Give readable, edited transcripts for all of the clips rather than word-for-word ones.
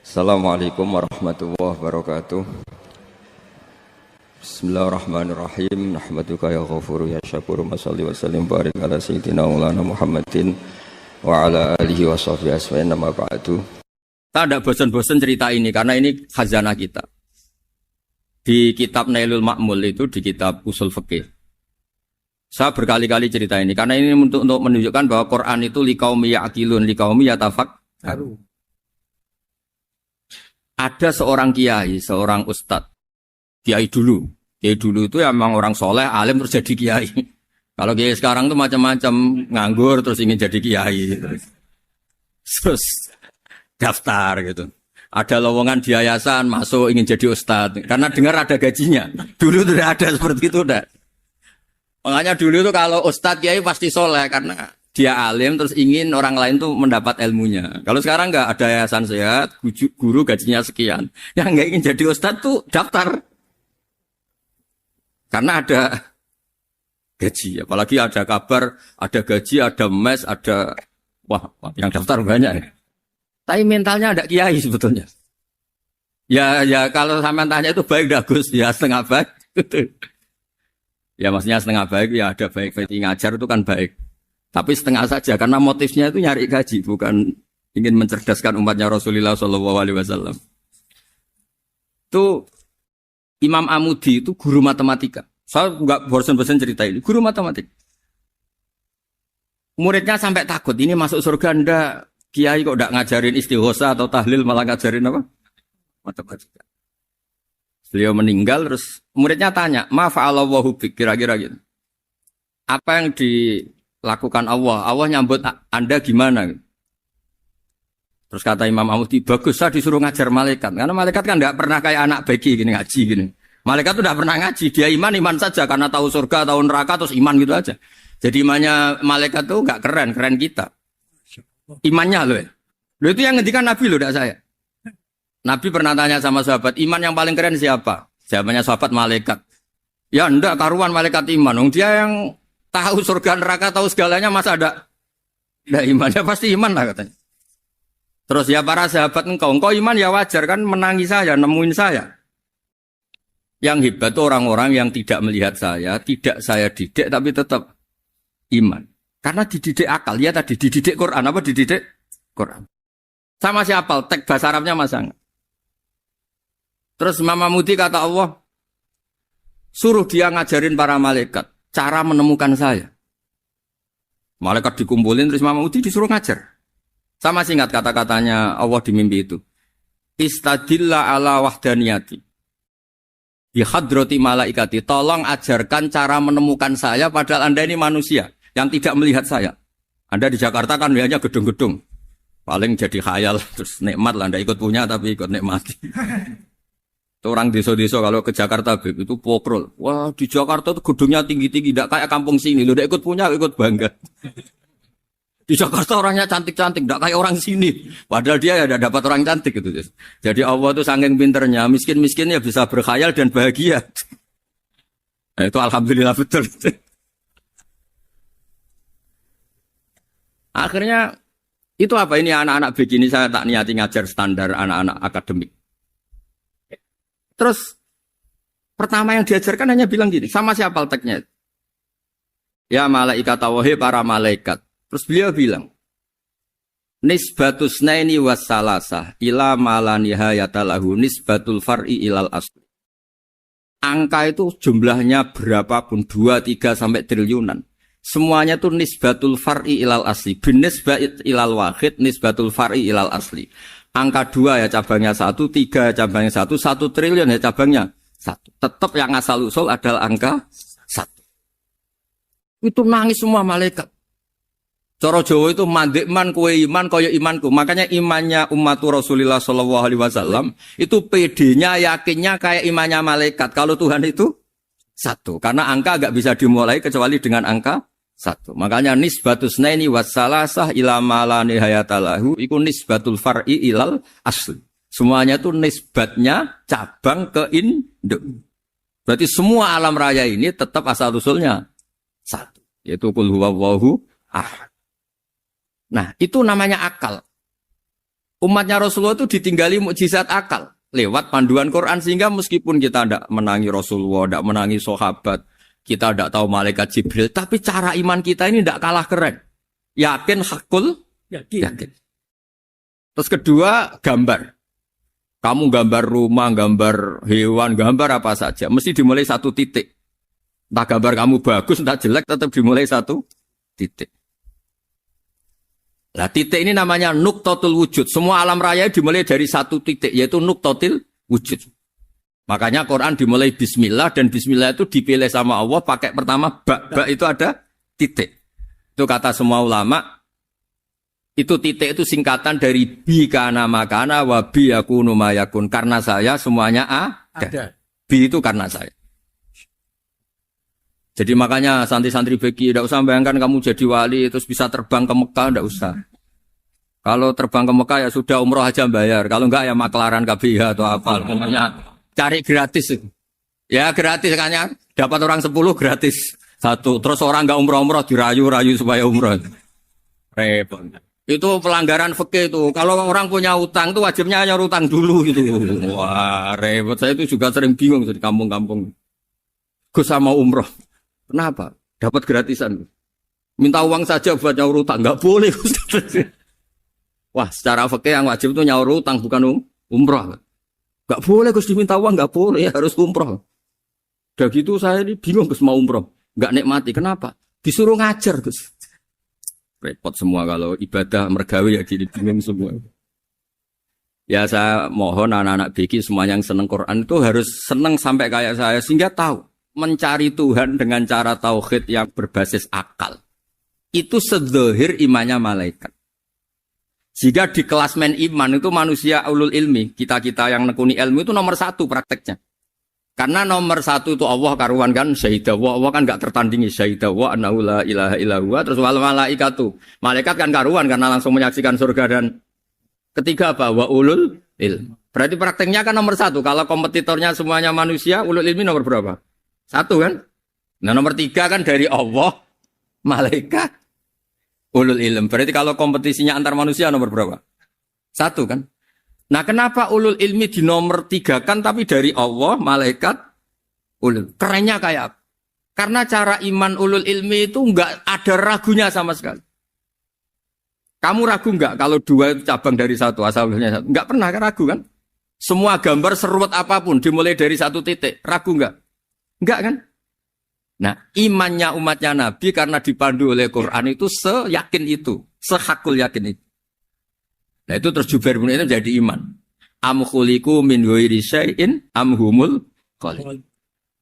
Assalamualaikum warahmatullahi wabarakatuh. Bismillahirrahmanirrahim. Nahmaduka ya ghafuru ya syakuru. Masalli wa sallim barik ala sayyidina maulana Muhammadin wa ala alihi wa sahbihi asfa'in nama ba'du. Kita tidak bosan-bosan cerita ini karena ini khazanah kita. Di kitab Nailul Ma'mul itu, di kitab Usul Fiqih, saya berkali-kali cerita ini karena ini untuk menunjukkan bahwa Quran itu liqaumi ya'qilun, liqaumi yatafakkarun. Ada seorang kiai, seorang ustadz, kiai dulu itu emang orang soleh, alim terus jadi kiai. Kalau kiai sekarang tuh macam-macam, nganggur terus ingin jadi kiai, terus daftar gitu. Ada lowongan di yayasan, masuk ingin jadi ustadz, karena dengar ada gajinya. Dulu tidak ada seperti itu, udah. Makanya dulu tuh kalau ustadz kiai pasti soleh karena dia alim terus ingin orang lain tuh mendapat ilmunya. Kalau sekarang nggak ada yayasan sehat, guru gajinya sekian. Yang nggak ingin jadi ustadz tuh daftar. Karena ada gaji. Apalagi ada kabar, ada gaji, ada mes, ada... Wah, yang daftar banyak ya. Tapi mentalnya ada kiai sebetulnya. Ya kalau sampean tanya itu baik dah Gus. Ya setengah baik. Ya maksudnya setengah baik, ya ada baik. Ngajar itu kan baik. Tapi setengah saja karena motifnya itu nyari gaji, bukan ingin mencerdaskan umatnya Rasulullah SAW. Itu Imam Amudi itu guru matematika. Saya nggak bosan-bosan cerita ini. Guru matematika. Muridnya sampai takut, ini masuk surga ndak? Kiai kok ndak ngajarin istighosa atau tahlil, malah ngajarin apa? Matematika. Beliau meninggal terus muridnya tanya, ma fa'alallahu bik, kira-kira gitu. Apa yang dilakukan Allah? Allah nyambut Anda gimana? Terus kata Imam Amudi, bagus saya disuruh ngajar malaikat. Karena malaikat kan tidak pernah kayak anak bagi gini ngaji gini. Malaikat itu tidak pernah ngaji, dia iman saja karena tahu surga, tahu neraka terus iman gitu aja. Jadi imannya malaikat itu enggak keren kita. Imannya loh. Loh itu yang ngendikan Nabi loh, tidak saya. Nabi pernah tanya sama sahabat, iman yang paling keren siapa? Jawabannya sahabat malaikat. Ya enggak, karuan malaikat iman. Dia yang tahu surga neraka, tahu segalanya, masa ada imannya, pasti iman lah katanya. Terus ya para sahabat engkau iman ya wajar kan menangi saya, nemuin saya. Yang hebat itu orang-orang yang tidak melihat saya, tidak saya didik tapi tetap iman. Karena dididik akal, ya tadi dididik Quran, apa dididik Quran. Sama siapa? Teks bahasa Arabnya masang. Terus Imam Amudi kata Allah, suruh dia ngajarin para malaikat cara menemukan saya. Malaikat dikumpulin terus Imam Amudi disuruh ngajar. Sama singkat kata-katanya Allah di mimpi itu. Istadilla ala wahdaniyati. Bihadrati malaikati. Tolong ajarkan cara menemukan saya padahal Anda ini manusia yang tidak melihat saya. Anda di Jakarta kan lihatnya gedung-gedung. Paling jadi khayal terus nikmat lah Anda ikut punya tapi ikut nikmati. Orang desa-desa kalau ke Jakarta itu pokrol. Wah di Jakarta tuh gedungnya tinggi-tinggi, tidak kayak kampung sini. Lu udah ikut punya, ikut bangga. Di Jakarta orangnya cantik-cantik, tidak kayak orang sini. Padahal dia ya dapat orang cantik gitu. Jadi Allah tuh saking pinternya, miskin-miskinnya bisa berkhayal dan bahagia. Nah, itu alhamdulillah betul. Akhirnya itu apa ini anak-anak begini saya tak niati ngajar standar anak-anak akademik. Terus pertama yang diajarkan hanya bilang gini, sama siapa teknya? Ya malaikat wahi para malaikat. Terus beliau bilang, nisbatus naini wassalasah ila malanihayatalahu nisbatul far'i ilal asli. Angka itu jumlahnya berapapun 2, 3 sampai triliunan. Semuanya itu nisbatul far'i ilal asli. Binisbat ilal wahid nisbatul far'i ilal asli. Angka 2 ya cabangnya 1, 3 ya cabangnya 1, 1 triliun ya cabangnya 1. Tetap yang asal usul adalah angka 1. Itu nangis semua malaikat. Cara Jawa itu mandekman kowe iman kaya imanku. Makanya imannya umatur Rasulullah SAW itu PD-nya yakinnya kayak imannya malaikat. Kalau Tuhan itu 1. Karena angka enggak bisa dimulai kecuali dengan angka 1. Makanya nisbatus naini wassalasah ila malani hayatalahu iku nisbatul far'i ilal asli. Semuanya itu nisbatnya cabang ke induk. Berarti semua alam raya ini tetap asal usulnya 1. Yaitu qul huwallahu ahad. Nah, itu namanya akal. Umatnya Rasulullah itu ditinggali mukjizat akal lewat panduan Quran sehingga meskipun kita tidak menangi Rasulullah, tidak menangi sahabat, kita tidak tahu malaikat Jibril, tapi cara iman kita ini tidak kalah keren. Yakin hakul, yakin. Terus kedua, gambar. Kamu gambar rumah, gambar hewan, gambar apa saja, mesti dimulai satu titik. Entah gambar kamu bagus, entah jelek, tetap dimulai satu titik. Nah, titik ini namanya nuqtatul wujud. Semua alam raya dimulai dari satu titik, yaitu nuqtatul wujud. Makanya Quran dimulai bismillah, dan bismillah itu dipilih sama Allah pakai pertama ba itu ada titik. Itu kata semua ulama, itu titik itu singkatan dari bi kana makana wa bi yakunu mayakun. Karena saya semuanya ada. Bi itu karena saya. Jadi makanya santri-santri beki, tidak usah bayangkan kamu jadi wali terus bisa terbang ke Mekah, tidak usah. Kalau terbang ke Mekah ya sudah umroh aja bayar. Kalau enggak ya maklaran KBH atau apa. Pokoknya cari gratis. Ya gratis kan ya. Dapat orang 10 gratis. Satu. Terus orang enggak umroh-umroh dirayu-rayu supaya umroh. Repot. Itu pelanggaran fikih itu. Kalau orang punya utang itu wajibnya hanya utang dulu gitu. Wah repot. Saya itu juga sering bingung di kampung-kampung. Gus sama umroh. Kenapa? Dapat gratisan. Minta uang saja buat nyaur utang. Enggak boleh. Wah, secara fikih yang wajib itu nyaur utang bukan umroh. Enggak boleh Gus diminta uang, enggak boleh, harus umroh. Udah gitu saya ini bingung Gus mau umroh. Enggak nikmati. Kenapa? Disuruh ngajar Gus. Repot semua kalau ibadah mergawe ya jadi bingung semua. Ya saya mohon anak-anak BK semuanya yang seneng Quran itu harus seneng sampai kayak saya sehingga tahu. Mencari Tuhan dengan cara tauhid yang berbasis akal. Itu sedzahir imannya malaikat. Jika di klasmen iman itu manusia ulul ilmi, kita-kita yang nekuni ilmu itu nomor 1 prakteknya. Karena nomor 1 itu Allah karuan kan, syahidah wa, Allah kan gak tertandingi, syahidah wa annahu la ilaha illallah, terus wal malaikatu. Malaikat kan karuan karena langsung menyaksikan surga dan ketiga apa? Wa ulul ilmi. Berarti prakteknya kan nomor 1, kalau kompetitornya semuanya manusia, ulul ilmi nomor berapa? 1 kan? Nah nomor 3 kan dari Allah, malaikat, ulul ilm. Berarti kalau kompetisinya antar manusia nomor berapa? 1 kan? Nah kenapa ulul ilmi di nomor 3 kan tapi dari Allah, malaikat, ulul. Kerennya kayak apa? Karena cara iman ulul ilmi itu enggak ada ragunya sama sekali. Kamu ragu enggak kalau 2 itu cabang dari 1, asalnya 1? Enggak pernah ragu kan? Semua gambar seruat apapun dimulai dari 1 titik, ragu enggak? Enggak kan? Nah, imannya umatnya Nabi karena dipandu oleh Quran itu seyakin itu, sehakul yakin itu. Nah, itu terus Jubair bin itu jadi iman. Am khuliqu min ghairi syai'in am humul khaliq.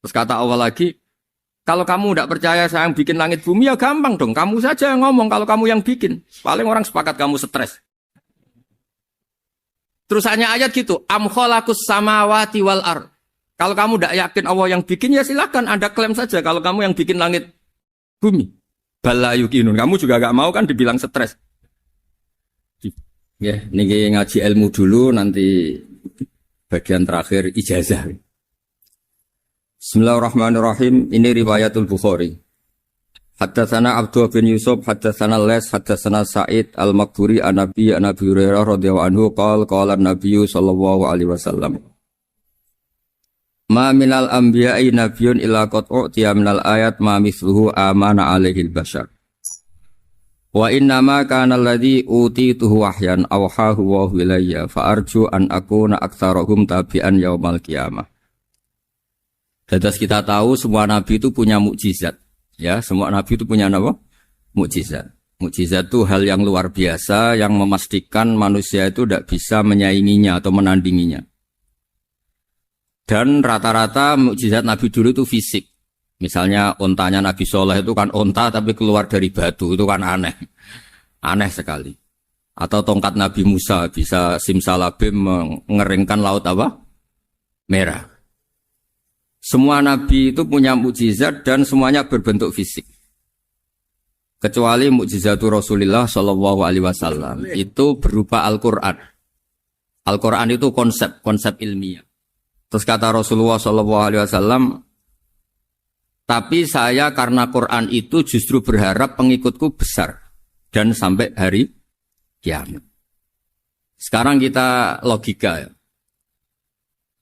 Terus kata Allah lagi, kalau kamu tidak percaya saya yang bikin langit bumi ya gampang dong, kamu saja yang ngomong kalau kamu yang bikin. Paling orang sepakat kamu stres. Terus hanya ayat gitu, am khalaqus samawati wal ardh. Kalau kamu tidak yakin Allah yang bikin, ya silakan Anda klaim saja kalau kamu yang bikin langit bumi. Bala yukinun. Kamu juga gak mau kan dibilang stres. Ya, ini ngaji ilmu dulu, nanti bagian terakhir ijazah. Bismillahirrahmanirrahim. Ini riwayatul Bukhari. Haddatsana Abdullah bin Yusuf, haddatsana Les, haddatsana Sa'id al-Maqburi an-Nabi Hurairah radhiyallahu anhu qala an-Nabiy sallallahu alaihi wasallam. Ma minal anbiya'i nabiyyun illa qad u'tiya minal ayat ma mithluhu amana alaihil bashar. Wa innama kana alladhi utituhu wahyan awhahu wa ilayya fa arju an akuna aktsarahum tabi'an yaumal qiyamah. Dados kita tahu semua nabi itu punya mukjizat. Ya, semua nabi itu punya apa? Mukjizat. Mukjizat itu hal yang luar biasa yang memastikan manusia itu tidak bisa menyainginya atau menandinginya. Dan rata-rata mukjizat Nabi dulu itu fisik. Misalnya ontanya Nabi Soleh itu kan onta tapi keluar dari batu, itu kan aneh. Aneh sekali. Atau tongkat Nabi Musa bisa simsalabim mengeringkan laut apa? Merah. Semua Nabi itu punya mukjizat dan semuanya berbentuk fisik. Kecuali mukjizatul Rasulullah Shallallahu Alaihi Wasallam itu berupa Al-Quran. Al-Quran itu konsep ilmiah. Terus kata Rasulullah SAW, tapi saya karena Quran itu justru berharap pengikutku besar dan sampai hari kiamat. Sekarang kita logika ya.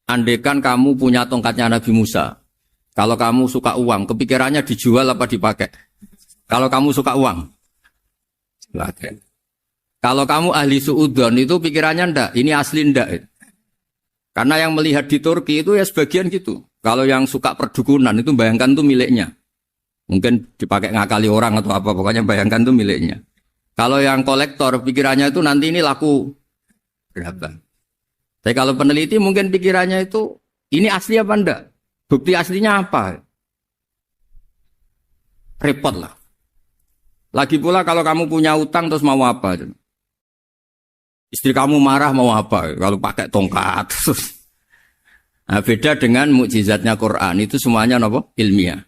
Andaikan kamu punya tongkatnya Nabi Musa, kalau kamu suka uang, kepikirannya dijual apa dipakai? Kalau kamu suka uang, pakai. Kalau kamu ahli suudon itu pikirannya ndak, ini asli ndak. Karena yang melihat di Turki itu ya sebagian gitu. Kalau yang suka perdukunan itu bayangkan itu miliknya. Mungkin dipakai ngakali orang atau apa, pokoknya bayangkan itu miliknya. Kalau yang kolektor pikirannya itu nanti ini laku berapa. Tapi kalau peneliti mungkin pikirannya itu ini asli apa enggak? Bukti aslinya apa? Repot lah. Lagi pula kalau kamu punya utang terus mau apa? Istri kamu marah mau apa? Kalau pakai tongkat. Nah, beda dengan mukjizatnya Quran itu semuanya apa? Ilmiah.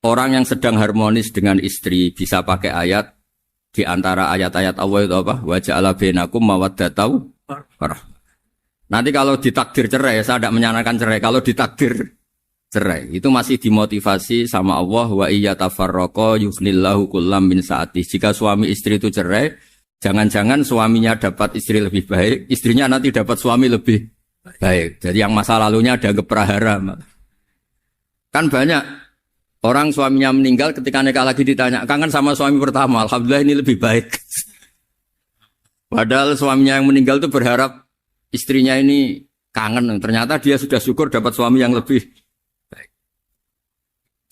Orang yang sedang harmonis dengan istri bisa pakai ayat di antara ayat-ayat Allah itu apa? Wa ja'ala bainakum mawaddatan. Nanti kalau ditakdir cerai, saya tidak menyarankan cerai. Kalau ditakdir cerai, itu masih dimotivasi sama Allah. Wa iya tafarraqa yughnillahu kullam min sa'ati. Jika suami istri itu cerai, jangan-jangan suaminya dapat istri lebih baik, istrinya nanti dapat suami lebih baik. Jadi yang masa lalunya ada keprahara. Kan banyak orang suaminya meninggal ketika nikah lagi ditanya, kangen sama suami pertama, alhamdulillah ini lebih baik. Padahal suaminya yang meninggal itu berharap istrinya ini kangen. Ternyata dia sudah syukur dapat suami yang lebih baik.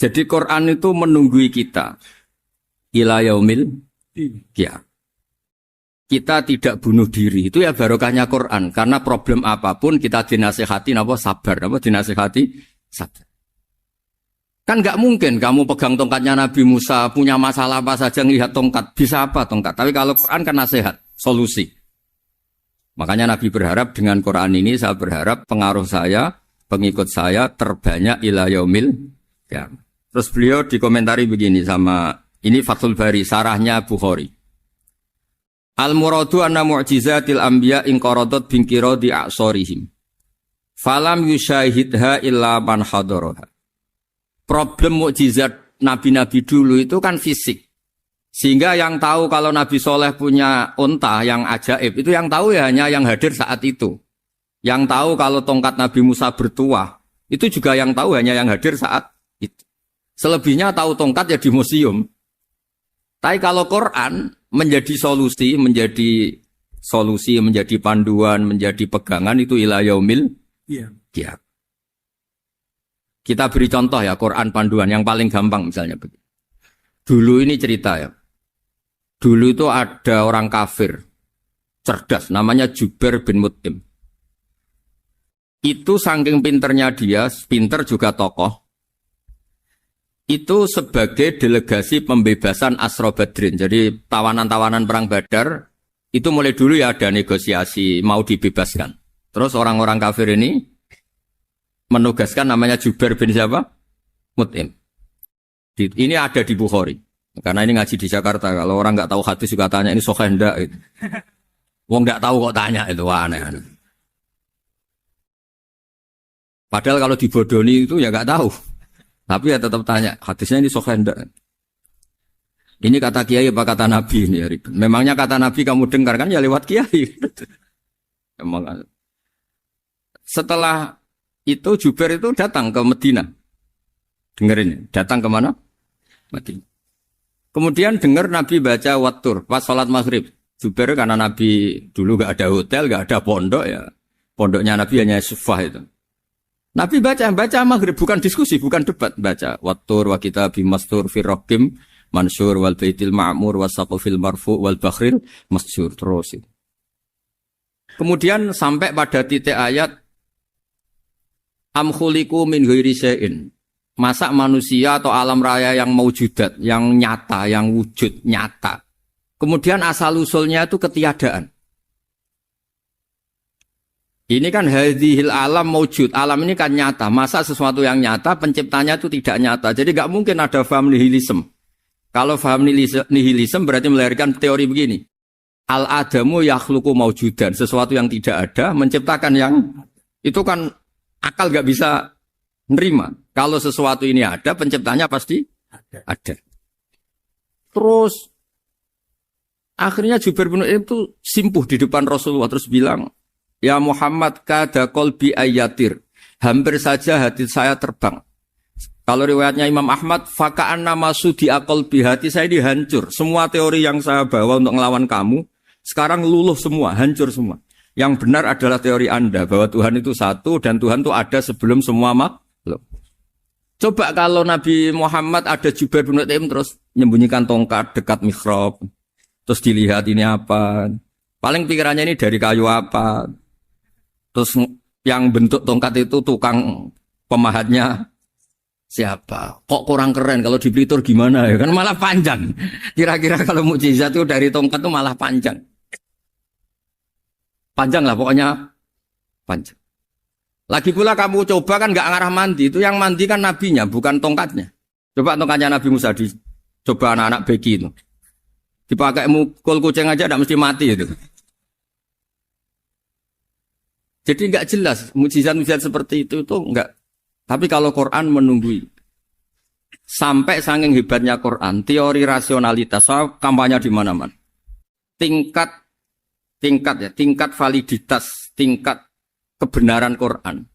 Jadi Quran itu menunggui kita. Ila yaumil qiyamah. Kita tidak bunuh diri. Itu ya barokahnya Quran. Karena problem apapun kita dinasihati apa sabar. Apa dinasihati sabar. Kan nggak mungkin kamu pegang tongkatnya Nabi Musa, punya masalah apa saja ngelihat tongkat. Bisa apa tongkat? Tapi kalau Quran kan nasihat, solusi. Makanya Nabi berharap dengan Quran ini, saya berharap pengaruh saya, pengikut saya terbanyak ila yaumil qiyamah. Terus beliau dikomentari begini sama, ini Fathul Bari, sarahnya Bukhari. Al-muradu anna mu'jizatil anbiya inqaradat binqiradi a'sorihim. Falam yushahidha illa man hadaraha. Problem mukjizat nabi-nabi dulu itu kan fisik. Sehingga yang tahu kalau Nabi Soleh punya unta yang ajaib, itu yang tahu ya hanya yang hadir saat itu. Yang tahu kalau tongkat Nabi Musa bertuah, itu juga yang tahu hanya yang hadir saat itu. Selebihnya tahu tongkat ya di museum. Tapi kalau Quran menjadi solusi, menjadi panduan, menjadi pegangan itu ila yaumil qiyamah. Kita beri contoh ya Quran panduan yang paling gampang misalnya begini. Dulu ini cerita ya. Dulu itu ada orang kafir cerdas namanya Jubair bin Mut'im. Itu saking pinternya dia, pinter juga tokoh. Itu sebagai delegasi pembebasan Asra Badrin. Jadi tawanan-tawanan perang Badar itu mulai dulu ya ada negosiasi mau dibebaskan. Terus orang-orang kafir ini menugaskan namanya Jubair bin siapa? Mut'im. Ini ada di Bukhari. Karena ini ngaji di Jakarta. Kalau orang nggak tahu hadis juga tanya ini sahih enggak gitu. Wong nggak tahu kok tanya itu aneh. Padahal kalau dibodoni itu ya nggak tahu. Tapi ya tetap tanya hadisnya ini sahih enggak. Ini kata kiai apa kata nabi ini ya. Memangnya kata nabi kamu dengar kan ya lewat kiai. Memang. Setelah itu Jubair itu datang ke Medina. Dengerin, datang ke mana? Madinah. Kemudian dengar Nabi baca Wattur pas sholat maghrib. Jubair karena Nabi dulu gak ada hotel, gak ada pondok ya. Pondoknya Nabi hanya sufah itu. Nabi baca maghrib, bukan diskusi, bukan debat. Baca Wattur wa kitabim mastur firrokim mansur wal baitil ma'mur wasaqufil marfu wal bakhril masjur. Terus itu. Kemudian sampai pada titik ayat am khuliqu min ghairi syai'in. Masa manusia atau alam raya yang maujudat, yang nyata, yang wujud nyata. Kemudian asal-usulnya itu ketiadaan. Ini kan hadhil alam maujud. Alam ini kan nyata. Masa sesuatu yang nyata, penciptanya itu tidak nyata. Jadi gak mungkin ada faham nihilisme. Kalau faham nihilisme berarti melahirkan teori begini. Al-adamu yakhluqu maujudan. Sesuatu yang tidak ada, menciptakan yang... Itu kan akal gak bisa nerima. Kalau sesuatu ini ada, penciptanya pasti ada. Terus Akhirnya Jubair bin Mut'im itu simpuh di depan Rasulullah terus bilang, "Ya Muhammad, kada qalbi ayatir." Hampir saja hati saya terbang. Kalau riwayatnya Imam Ahmad, faka'anna masudi aqalbi, hati saya dihancur. Semua teori yang saya bawa untuk ngelawan kamu sekarang luluh semua, hancur semua. Yang benar adalah teori Anda bahwa Tuhan itu satu dan Tuhan itu ada sebelum semua makhluk. Coba kalau Nabi Muhammad ada Jubair bin Mut'im terus menyembunyikan tongkat dekat mihrab, terus dilihat ini apa? Paling pikirannya ini dari kayu apa? Terus yang bentuk tongkat itu tukang pemahatnya siapa? Kok kurang keren kalau di Blitur gimana ya? Kan malah panjang. Kira-kira kalau mukjizat itu dari tongkat itu malah panjang. Panjang lah pokoknya panjang. Lagi pula kamu coba kan nggak ngarah mandi, itu yang mandi kan nabinya bukan tongkatnya. Coba tongkatnya Nabi Musa coba anak-anak beki itu. Dipakai mukul kucing aja tidak mesti mati itu. Jadi nggak jelas mukjizat-mukjizat seperti itu nggak. Tapi kalau Quran menunggui sampai saking hebatnya Quran, teori rasionalitas kampanye di mana-mana. Tingkat validitas, tingkat kebenaran Quran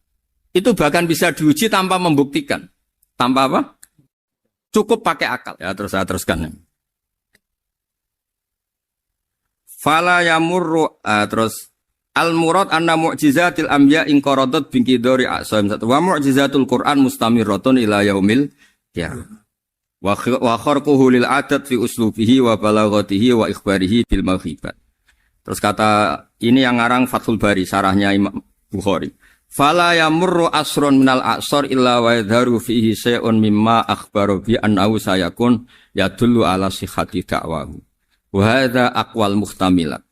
itu bahkan bisa diuji tanpa membuktikan. Tanpa apa? Cukup pakai akal. Ya terus saya teruskan. Fala yamurru terus al-murad anna mu'jizatil anbiya in qaradat binqidari a'sam wa mu'jizatul Qur'an mustamirratun ila yaumil qiyamah. Wa kharquhu lil adat fi uslubihi wa balaghatihi wa ikhbarihi bil maghibat. Terus kata ini yang ngarang Fathul Bari sarahnya Imam Bukhari. Fala yamurru asrun minal a'sar illa wa yadharu fihi syai'un mimma akhbaru bi annahu sayakun yadullu ala sihhati da'wahu. Wa hadza aqwal muhtamilat.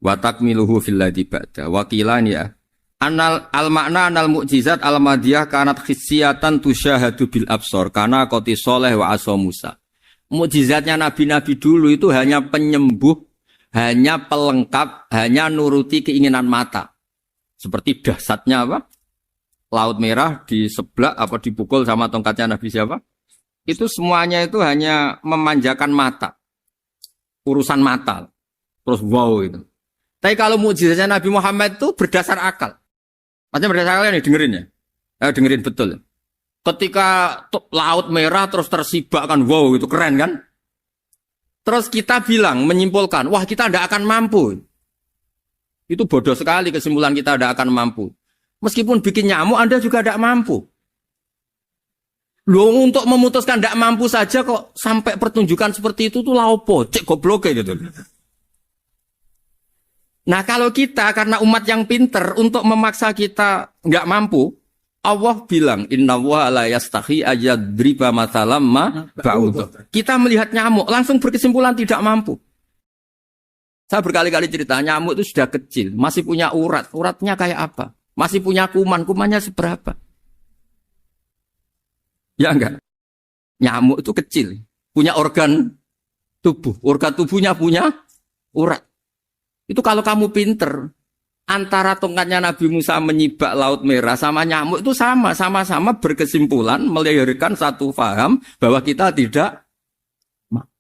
Wa takmiluhu fil ladzi ba'da wa qilani ya anal al makna anal mukjizat al madiyah kanat khissiyatan tusyahadu bil absar kana qoti soleh wa asa Musa. Mukjizatnya nabi-nabi dulu itu hanya penyembuh, hanya pelengkap, hanya nuruti keinginan mata. Seperti dahsyatnya apa? Laut Merah diseblak apa dipukul sama tongkatnya Nabi siapa? Itu semuanya itu hanya memanjakan mata. Urusan mata. Terus wow itu. Tapi kalau mukjizatnya Nabi Muhammad itu berdasar akal. Maksudnya berdasar akal nih dengerin ya. Dengerin betul. Ketika Laut Merah terus tersibak kan, wow itu keren kan. Terus kita bilang, menyimpulkan, wah kita tidak akan mampu. Itu bodoh sekali kesimpulan kita tidak akan mampu. Meskipun bikin nyamuk Anda juga tidak mampu. Loh untuk memutuskan tidak mampu saja kok sampai pertunjukan seperti itu tuh laopo, cek goblok gitu. Nah kalau kita karena umat yang pinter untuk memaksa kita nggak mampu, Allah bilang Inna wa la yastahi ayadriba mathalam ma ba'ud. Kita melihat nyamuk langsung berkesimpulan tidak mampu. Saya berkali-kali cerita nyamuk itu sudah kecil, masih punya urat, uratnya kayak apa? Masih punya kuman, kumannya seberapa? Ya enggak? Nyamuk itu kecil, punya organ tubuhnya punya urat. Itu kalau kamu pinter, antara tongkatnya Nabi Musa menyibak Laut Merah sama nyamuk itu sama-sama berkesimpulan melahirkan satu faham bahwa kita tidak mampu.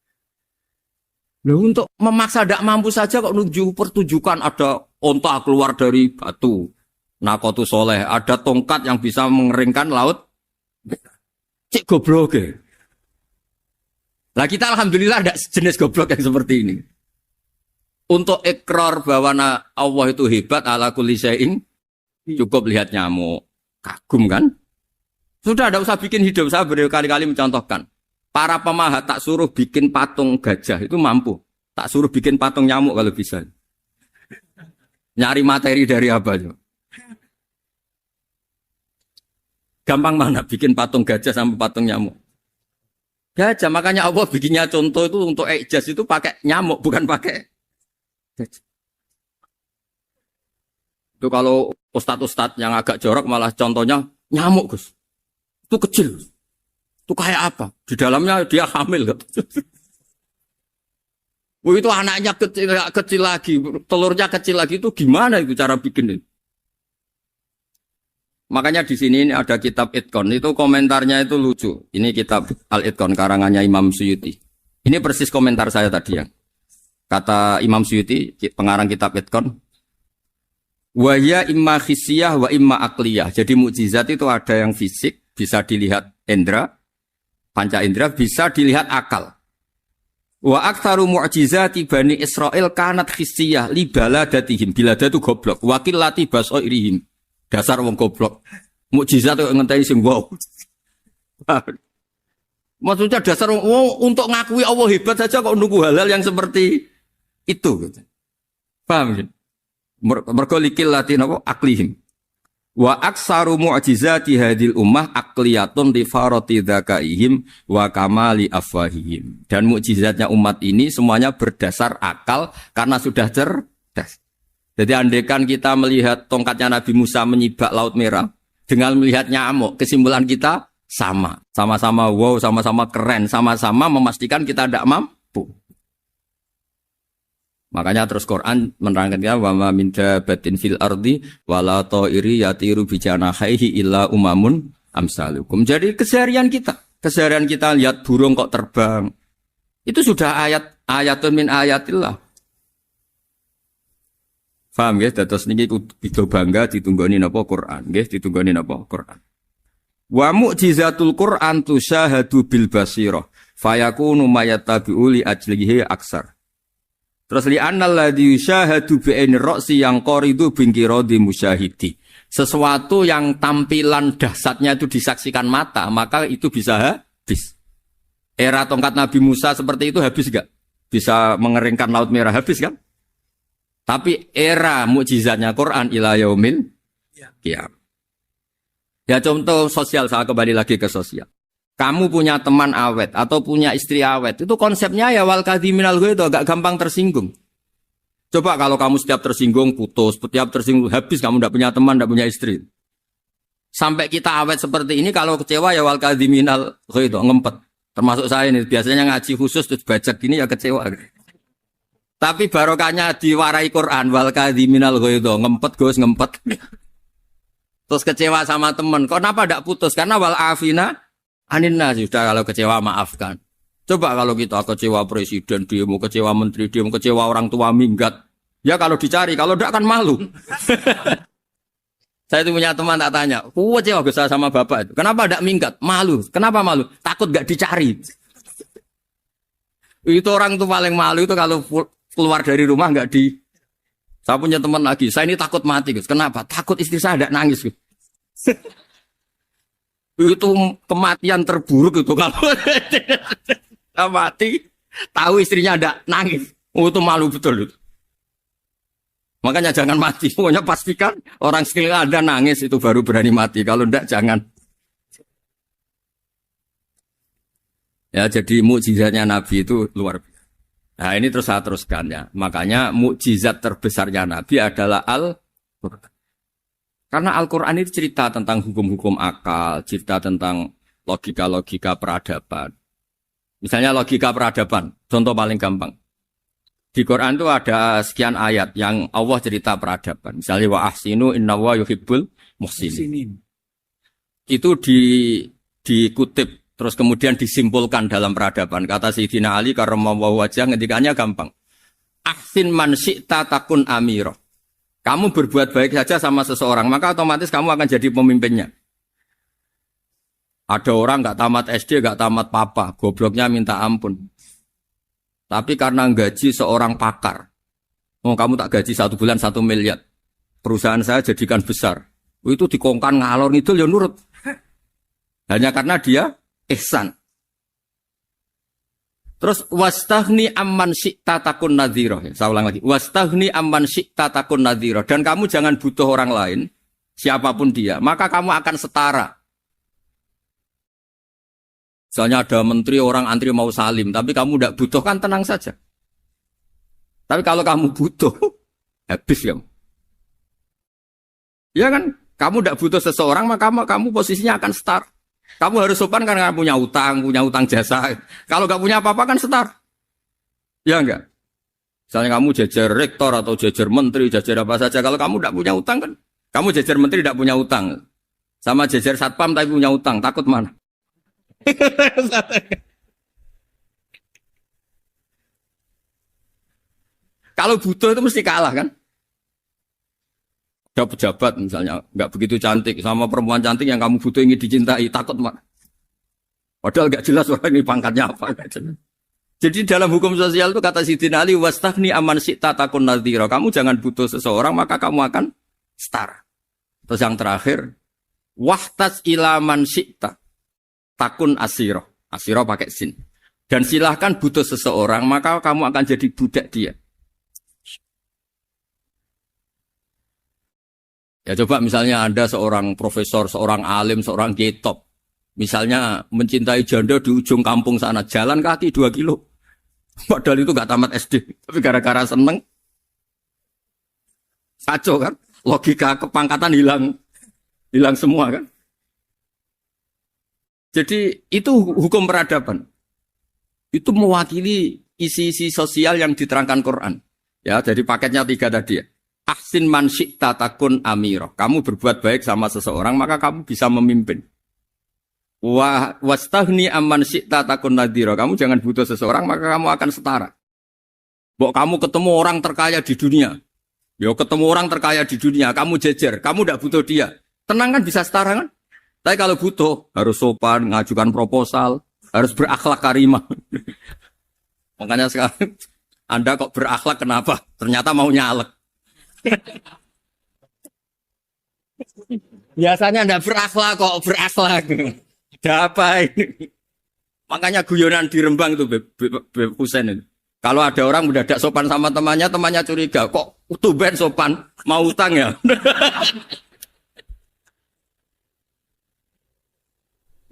Loh, untuk memaksa tidak mampu saja kok menuju pertunjukan ada onta keluar dari batu. Nakotu soleh, ada tongkat yang bisa mengeringkan laut. Cik goblok ya. Lah kita alhamdulillah ada jenis goblok yang seperti ini. Untuk ikrar bahwa Allah itu hebat ala kulli syai'in, cukup lihat nyamuk. Kagum kan? Sudah tidak usah bikin hidup. Saya berkali-kali mencontohkan. Para pemahat tak suruh bikin patung gajah, itu mampu. Tak suruh bikin patung nyamuk kalau bisa. Nyari materi dari apa? Gampang mana bikin patung gajah sama patung nyamuk? Gajah, makanya Allah bikinnya contoh itu untuk ijaz itu pakai nyamuk, bukan pakai gajah. Itu kalau ustadz-ustadz yang agak jorok malah contohnya nyamuk, Gus. Itu kecil. Itu kayak apa? Di dalamnya dia hamil. Itu anaknya kecil lagi, telurnya kecil lagi, itu gimana itu cara bikin itu? Makanya di sini ada kitab Itqan, itu komentarnya itu lucu. Ini kitab Al-Itqan karangannya Imam Suyuti. Ini persis komentar saya tadi ya. Kata Imam Suyuti, pengarang kitab Itqan, wa ya imma khissiyah wa imma aqliyah. Jadi mukjizat itu ada yang fisik, bisa dilihat indra, panca indra, bisa dilihat akal. Wa aktsaru mu'jizati Bani Israil kanat khissiyah li baladatihim. Bilada itu goblok. Wakil lati basoirihim. Dasar wong goblok. Mukjizat itu ngenteni sing wow. Maksudnya dasar wong untuk ngakui Allah hebat saja kok nunggu hal-hal yang seperti itu. Paham ya? Mergo likil lati napa aklihim. Wa aksaru mu'jizati hadil ummah aqliyatun li farati dzakaihim wa kamali afwahihim. Dan mukjizatnya umat ini semuanya berdasar akal karena sudah cerdas. Jadi andaikan kita melihat tongkatnya Nabi Musa menyibak Laut Merah dengan melihat nyamuk, kesimpulan kita sama. Sama-sama wow, sama-sama keren, sama-sama memastikan kita tidak mampu. Makanya terus Quran menerangkan wa ma min dabatin fil ardi wala ta'iri yatiru bi janahihi illa umamun amsalukum. Jadi keseharian kita lihat burung kok terbang. Itu sudah ayatun min ayatillah. Paham nggih? Dados niki kudu bangga ditunggoni napa Quran, nggih ditunggoni napa Quran. Wa mu'jizatul Quran tusyahadu bil basirah fayakunu mayattabi'u li ajlihi aksar. Terus li annal ladzi yusyahadu bi aini ra'si yang qaridu bingkiradi musyahidi. Sesuatu yang tampilan dahsyatnya itu disaksikan mata, maka itu bisa habis. Era tongkat Nabi Musa seperti itu habis enggak? Bisa mengeringkan Laut Merah habis kan? Tapi era mukjizatnya Quran ila yaumil qiyamah. Ya contoh sosial, saya kembali lagi ke sosial. Kamu punya teman awet atau punya istri awet, itu konsepnya ya wal kadhiminal ghaidh, agak gampang tersinggung. Coba kalau kamu setiap tersinggung putus, setiap tersinggung habis, kamu tidak punya teman, tidak punya istri. Sampai kita awet seperti ini, kalau kecewa ya wal kadhiminal ghaidh, ngempet. Termasuk saya ini, biasanya ngaji khusus terus baca gini ya kecewa. Tapi barokahnya diwarai Quran wal kadhiminal ghaidh, ngempet Gus, ngempet. Terus kecewa sama teman, kenapa tidak putus? Karena wal afina Aninna sudah kalau kecewa maafkan. Coba kalau kita kecewa presiden, dia mau kecewa menteri, dia mau kecewa orang tua minggat. Ya kalau dicari, kalau tidak kan malu. Saya itu punya teman tak tanya, kecewa besar sama bapak itu. Kenapa tidak minggat? Malu. Kenapa malu? Takut gak dicari. Itu orang tuh paling malu itu kalau keluar dari rumah nggak di. Saya punya teman lagi, saya ini takut mati Gus. Kenapa? Takut istri saya tidak nangis Gus. Itu kematian terburuk itu kalau mati tahu istrinya ada nangis, itu malu betul itu. Makanya jangan mati, pokoknya pastikan orang sekeliling ada nangis itu baru berani mati, kalau enggak jangan. Ya jadi mukjizatnya Nabi itu luar biasa. Nah ini terus saya teruskan ya, makanya mukjizat terbesarnya Nabi adalah Al-Quran. Karena Al-Quran itu cerita tentang hukum-hukum akal, cerita tentang logika-logika peradaban. Misalnya logika peradaban, contoh paling gampang. Di Quran itu ada sekian ayat yang Allah cerita peradaban. Misalnya wa ahsinu innallaha yuhibbul muhsinin. Itu dikutip, terus kemudian disimpulkan dalam peradaban. Kata Sayyidina Ali karramallahu wajhah ngendikannya gampang. Ahsin man syi'ta takun amira. Kamu berbuat baik saja sama seseorang, maka otomatis kamu akan jadi pemimpinnya. Ada orang nggak tamat SD, nggak tamat papa, gobloknya minta ampun. Tapi karena gaji seorang pakar, kamu tak gaji 1 bulan 1 miliar, perusahaan saya jadikan besar. Itu dikongkan ngalor ngidul ya nurut. Hanya karena dia ihsan. Terus wastaghni amman syi'ta takun nadhira. Saya ulang lagi. Wastaghni amman syi'ta takun nadhira. Dan kamu jangan butuh orang lain, siapapun dia, maka kamu akan setara. Misalnya ada menteri orang antri mau salim, tapi kamu tidak butuh kan tenang saja. Tapi kalau kamu butuh, habis kamu. Ya kan? Kamu tidak butuh seseorang, maka kamu posisinya akan setara. Kamu harus sopan karena punya utang jasa. Kalau nggak punya apa-apa kan setar. Ya enggak? Misalnya kamu jajar rektor atau jajar menteri, jajar apa saja. Kalau kamu tidak punya utang kan, kamu jajar menteri tidak punya utang. Sama jajar satpam tapi punya utang, takut mana? Kalau butuh itu mesti kalah kan? Ada pejabat misalnya nggak begitu cantik sama perempuan cantik yang kamu butuh ingin dicintai, takut mak. Padahal nggak jelas orang ini pangkatnya apa. Jadi dalam hukum sosial itu kata Sidin Ali, wastahni aman syi'ta takun nadhira. Kamu jangan butuh seseorang maka kamu akan setara. Terus yang terakhir, wahtas ilaman syi'ta takun asiro. Asiro pakai sin. Dan silahkan butuh seseorang maka kamu akan jadi budak dia. Ya coba misalnya Anda seorang profesor, seorang alim, seorang kiai top. Misalnya mencintai janda di ujung kampung sana, jalan kaki 2 kilo. Padahal itu gak tamat SD. Tapi gara-gara seneng, kacau kan? Logika kepangkatan hilang semua kan? Jadi itu hukum peradaban. Itu mewakili isi-isi sosial yang diterangkan Quran. Ya, jadi paketnya 3 tadi ya. Ahsin man syi'ta takun amiro. Kamu berbuat baik sama seseorang, maka kamu bisa memimpin. Wastahni amman syi'ta takun nadhira. Kamu jangan butuh seseorang, maka kamu akan setara. Bok kamu ketemu orang terkaya di dunia. Yo ketemu orang terkaya di dunia, kamu jejer, kamu tidak butuh dia. Tenang kan bisa setara kan? Tapi kalau butuh, harus sopan, ngajukan proposal, harus berakhlak karimah. Makanya sekarang, Anda kok berakhlak kenapa? Ternyata mau nyalek. Biasanya Anda berakhlak kok berakhlak. Ada apa ini? Makanya guyonan di Rembang itu Beb Husein itu. Kalau ada orang mendadak sopan sama temannya, temannya curiga. Kok tumben sopan? Mau utang ya?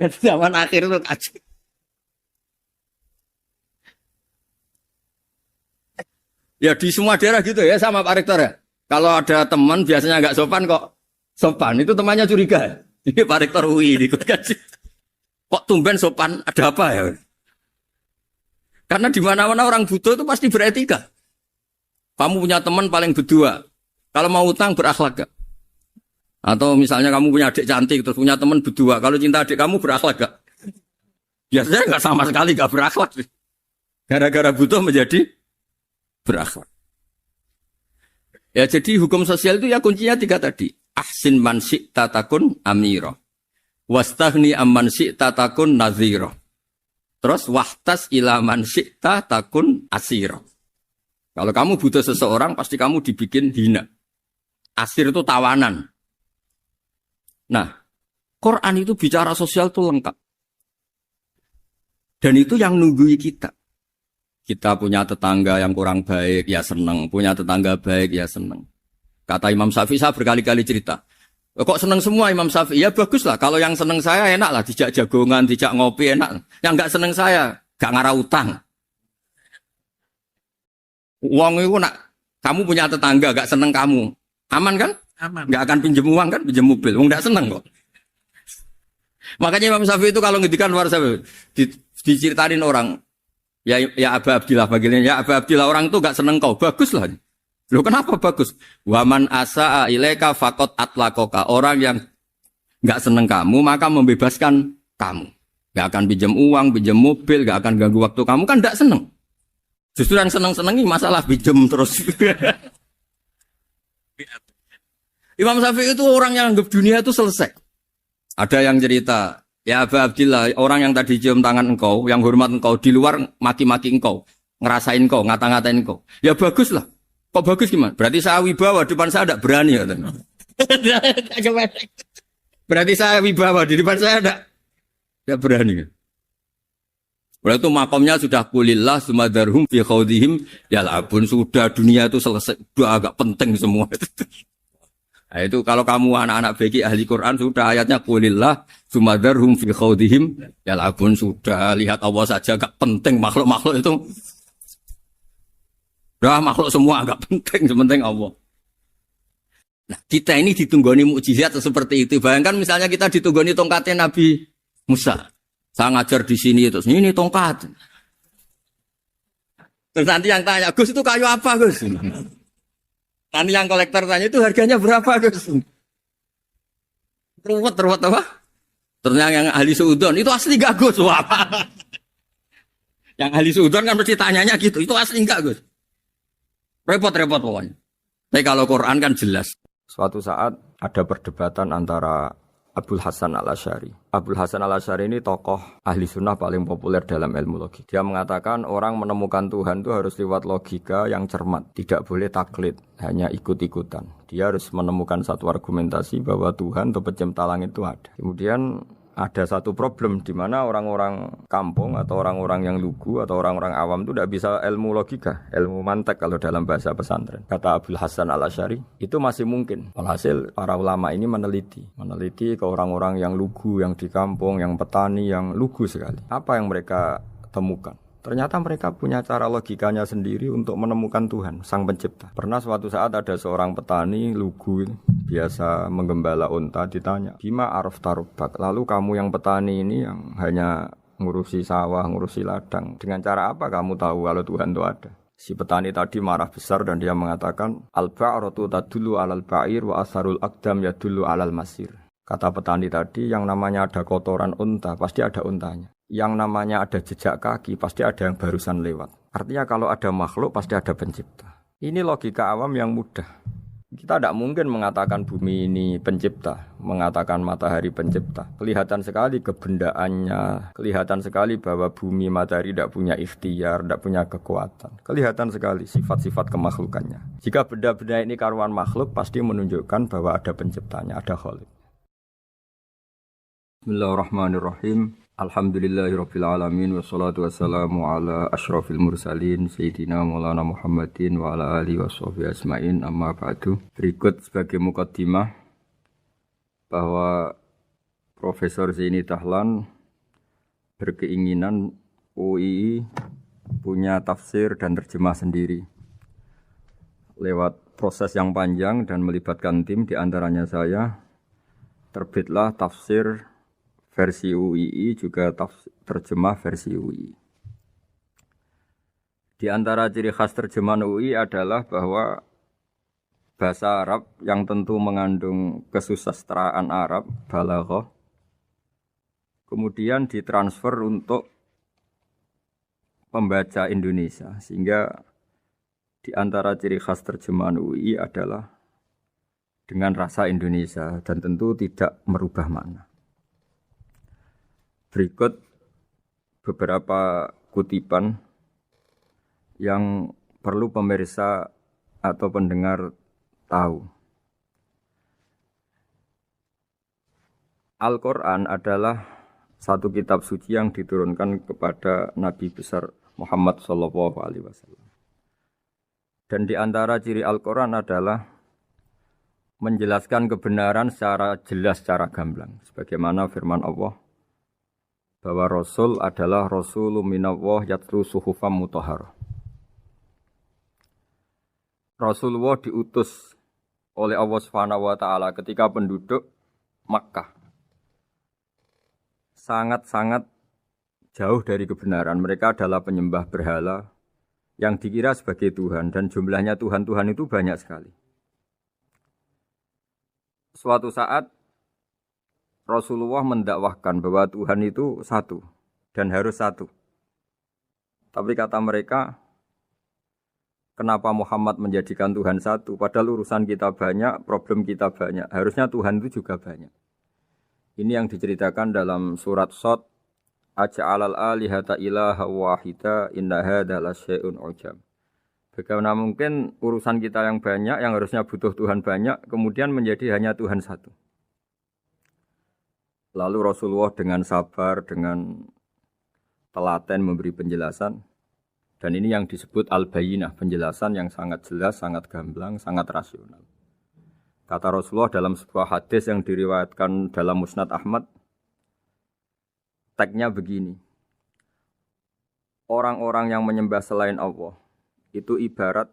Zaman akhir itu kacau. Ya di semua daerah gitu ya sama Pak Rektor ya. Kalau ada teman biasanya nggak sopan kok sopan, itu temannya curiga. Ini Pak Rektor UI ikut kaji. Kok tumben sopan, ada apa ya? Karena di mana-mana orang butuh itu pasti beretika. Kamu punya teman paling berdua. Kalau mau utang berakhlak gak? Atau misalnya kamu punya adik cantik terus punya teman berdua. Kalau cinta adik kamu berakhlak gak? Biasanya nggak sama sekali gak berakhlak. Gara-gara butuh menjadi berakhlak. Ya jadi hukum sosial itu ya kuncinya 3 tadi. Ahsin man syi'ta takun amira. Wastahni amman syi'ta takun nadhira. Terus wahtas ila man syi'ta takun asira. Kalau kamu butuh seseorang pasti kamu dibikin hina. Asir itu tawanan. Nah, Quran itu bicara sosial itu lengkap. Dan itu yang nunggui kita. Kita punya tetangga yang kurang baik, ya seneng. Punya tetangga baik, ya seneng. Kata Imam Syafi'i, saya berkali-kali cerita. Kok seneng semua Imam Syafi'i? Ya bagus lah. Kalau yang seneng saya enak lah. Dijak jagongan, dijak ngopi enak. Yang gak seneng saya, gak ngarah utang. Uang itu nak, kamu punya tetangga gak seneng kamu. Aman kan? Aman. Gak akan pinjem uang kan, pinjem mobil. Uang gak seneng kok. Makanya Imam Syafi'i itu kalau ngedikan luar Syafi'i, diceritain orang. Ya Aba Abdillah bagiannya. Ya Aba Abdillah orang itu gak seneng kau. Bagus lah. Loh kenapa bagus? Waman asa'a ilaika faqad atlaqaka. Orang yang enggak seneng kamu maka membebaskan kamu. Enggak akan pinjam uang, pinjam mobil, enggak akan ganggu waktu kamu kan enggak seneng. Justru yang seneng-senengi masalah pinjam terus. Imam Syafi'i itu orang yang anggap dunia itu selesai. Ada yang cerita, ya Aba Abdillah, orang yang tadi cium tangan engkau, yang hormat engkau di luar maki-maki engkau, ngerasain engkau, ngata-ngatain engkau. Ya bagus lah. Kok bagus gimana? Berarti saya wibawa, depan saya tidak berani. Berarti saya wibawa, di depan saya tidak berani. Berarti itu makomnya sudah kulillah, sumadarhum fi khawdihim, ya labun, sudah dunia itu selesai, sudah agak penting semua. Nah, itu kalau kamu anak-anak beki ahli Quran, sudah ayatnya kulillah, sumadarhum fi khawdihim, ya labun, sudah lihat Allah saja agak penting, makhluk-makhluk itu. Dah makhluk semua agak penting, sepenting Allah. Nah, kita ini ditunggoni mukjizat seperti itu. Bayangkan misalnya kita ditunggoni tongkatnya Nabi Musa. Saya ngajar di sini terus ini tongkat. Terus nanti yang tanya, Gus itu kayu apa Gus? Nanti yang kolektor tanya itu harganya berapa Gus? Ruwet apa? Terus yang ahli suudon itu asli gak Gus? Wah. Yang ahli suudon kan mesti tanyanya gitu, itu asli enggak Gus? Repot-repot pokoknya. Tapi kalau Quran kan jelas. Suatu saat ada perdebatan antara Abul Hasan al-Asy'ari. Abul Hasan al-Asy'ari ini tokoh ahli sunnah paling populer dalam ilmu logika. Dia mengatakan orang menemukan Tuhan itu harus lewat logika yang cermat. Tidak boleh taklid, hanya ikut-ikutan. Dia harus menemukan satu argumentasi bahwa Tuhan atau pencipta langit itu ada. Kemudian ada satu problem di mana orang-orang kampung atau orang-orang yang lugu atau orang-orang awam itu tidak bisa ilmu logika, ilmu mantek kalau dalam bahasa pesantren. Kata Abul Hasan al-Asy'ari, itu masih mungkin. Alhasil para ulama ini meneliti ke orang-orang yang lugu, yang di kampung, yang petani, yang lugu sekali. Apa yang mereka temukan? Ternyata mereka punya cara logikanya sendiri untuk menemukan Tuhan, Sang Pencipta. Pernah suatu saat ada seorang petani lugu, biasa menggembala unta, ditanya, Bima araf tarubak, lalu kamu yang petani ini yang hanya ngurusi sawah, ngurusi ladang, dengan cara apa kamu tahu kalau Tuhan itu ada? Si petani tadi marah besar dan dia mengatakan, Al-ba'ratu tadullu alal ba'ir wa asharul aqdam yadullu alal masir. Kata petani tadi, yang namanya ada kotoran unta, pasti ada untanya. Yang namanya ada jejak kaki, pasti ada yang barusan lewat. Artinya kalau ada makhluk, pasti ada pencipta. Ini logika awam yang mudah. Kita tidak mungkin mengatakan bumi ini pencipta, mengatakan matahari pencipta. Kelihatan sekali kebendaannya, kelihatan sekali bahwa bumi matahari tidak punya ikhtiar, tidak punya kekuatan. Kelihatan sekali sifat-sifat kemakhlukannya. Jika benda-benda ini karuan makhluk, pasti menunjukkan bahwa ada penciptanya, ada khalik. Bismillahirrahmanirrahim. Alhamdulillahirabbil alamin wassalatu wassalamu ala asyrafil mursalin sayyidina Maulana Muhammadin wa ala alihi washabihi ajmain amma ba'du. Berikut sebagai mukaddimah bahwa Profesor Zaini Dahlan berkeinginan UII punya tafsir dan terjemah sendiri. Lewat proses yang panjang dan melibatkan tim, di antaranya saya, terbitlah tafsir versi UII juga terjemah versi UII. Di antara ciri khas terjemahan UII adalah bahwa bahasa Arab yang tentu mengandung kesusastraan Arab, balaghah, kemudian ditransfer untuk pembaca Indonesia. Sehingga di antara ciri khas terjemahan UII adalah dengan rasa Indonesia dan tentu tidak merubah makna. Berikut beberapa kutipan yang perlu pemirsa atau pendengar tahu. Al-Quran adalah satu kitab suci yang diturunkan kepada Nabi besar Muhammad SAW. Dan di antara ciri Al-Quran adalah menjelaskan kebenaran secara jelas, secara gamblang. Sebagaimana firman Allah, bahwa Rasul adalah Rasulun minallah yatlu suhufam mutahharah. Rasulullah diutus oleh Allah Subhanahu wa taala ketika penduduk Makkah sangat-sangat jauh dari kebenaran. Mereka adalah penyembah berhala yang dikira sebagai Tuhan dan jumlahnya Tuhan-Tuhan itu banyak sekali. Suatu saat Rasulullah mendakwahkan bahwa Tuhan itu satu dan harus satu. Tapi kata mereka, kenapa Muhammad menjadikan Tuhan satu? Padahal urusan kita banyak, problem kita banyak. Harusnya Tuhan itu juga banyak. Ini yang diceritakan dalam surat Shad, Aja'alal alihata ilaha wahida inna hadza lasyai'un ujab. Bagaimana mungkin urusan kita yang banyak, yang harusnya butuh Tuhan banyak, kemudian menjadi hanya Tuhan satu. Lalu Rasulullah dengan sabar, dengan telaten memberi penjelasan. Dan ini yang disebut al-bayyinah, penjelasan yang sangat jelas, sangat gamblang, sangat rasional. Kata Rasulullah dalam sebuah hadis yang diriwayatkan dalam Musnad Ahmad, tagnya begini. Orang-orang yang menyembah selain Allah, itu ibarat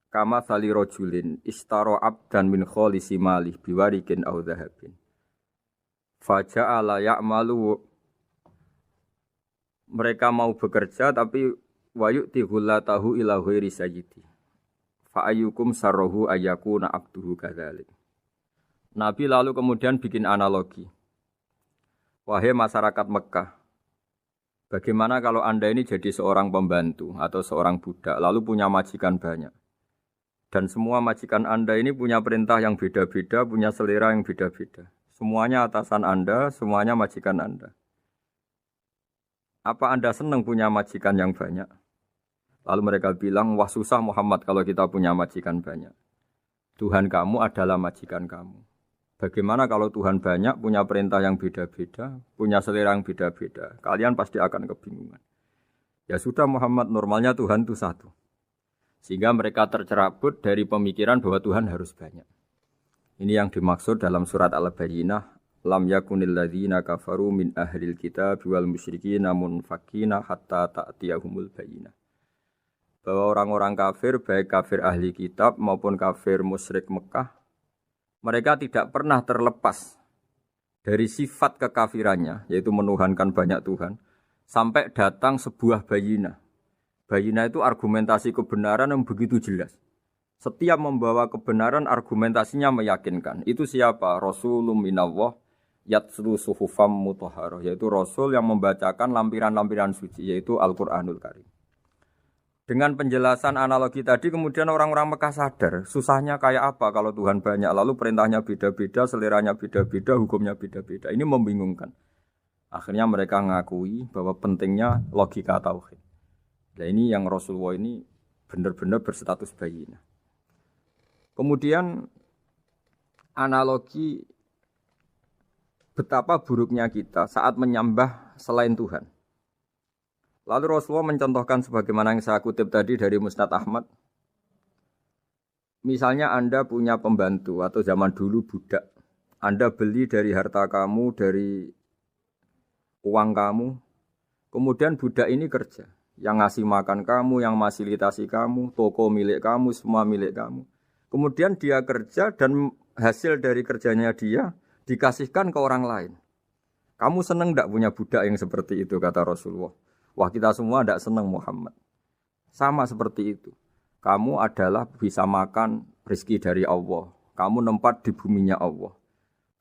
kama sali rojulin istaro abdan min kholisi malih biwarikin au dhahabin. Faja'ala ya'malu, mereka mau bekerja tapi wayu'ti hullatahu ila ghairi sayyidi. Fa'ayyukum sarruhu ayyakuna abduhu kadzalik. Nabi lalu kemudian bikin analogi. Wahai masyarakat Mekah, bagaimana kalau Anda ini jadi seorang pembantu atau seorang budak lalu punya majikan banyak. Dan semua majikan Anda ini punya perintah yang beda-beda, punya selera yang beda-beda. Semuanya atasan Anda, semuanya majikan Anda. Apa Anda senang punya majikan yang banyak? Lalu mereka bilang, wah susah Muhammad kalau kita punya majikan banyak. Tuhan kamu adalah majikan kamu. Bagaimana kalau Tuhan banyak, punya perintah yang beda-beda, punya selera yang beda-beda? Kalian pasti akan kebingungan. Ya sudah Muhammad, normalnya Tuhan itu satu. Sehingga mereka tercerabut dari pemikiran bahwa Tuhan harus banyak. Ini yang dimaksud dalam surat Al-Bayyinah. Lam yakunil ladzina kafaru min ahlil kitab wal musyrikina munfakina hatta ta'tiyahumul bayyinah. Bahwa orang-orang kafir, baik kafir ahli kitab maupun kafir musyrik Mekah, mereka tidak pernah terlepas dari sifat kekafirannya, yaitu menuhankan banyak Tuhan, sampai datang sebuah bayyinah. Bayyinah itu argumentasi kebenaran yang begitu jelas. Setiap membawa kebenaran argumentasinya meyakinkan. Itu siapa? Rasulun minallah yatslu suhufam mutahharah, yaitu Rasul yang membacakan lampiran-lampiran suci, yaitu Al-Quranul Karim. Dengan penjelasan analogi tadi kemudian orang-orang Mekah sadar susahnya kayak apa kalau Tuhan banyak, lalu perintahnya beda-beda, seleranya beda-beda, hukumnya beda-beda. Ini membingungkan. Akhirnya mereka ngakui bahwa pentingnya logika tauhid. Nah ini yang Rasulullah ini benar-benar berstatus bayyinah. Kemudian analogi betapa buruknya kita saat menyembah selain Tuhan. Lalu Rasulullah mencontohkan sebagaimana yang saya kutip tadi dari Musnad Ahmad. Misalnya Anda punya pembantu atau zaman dulu budak. Anda beli dari harta kamu, dari uang kamu. Kemudian budak ini kerja. Yang ngasih makan kamu, yang fasilitasi kamu, toko milik kamu, semua milik kamu. Kemudian dia kerja dan hasil dari kerjanya dia dikasihkan ke orang lain. Kamu senang tidak punya budak yang seperti itu, kata Rasulullah. Wah kita semua tidak senang Muhammad. Sama seperti itu. Kamu adalah bisa makan rezeki dari Allah. Kamu nempat di buminya Allah.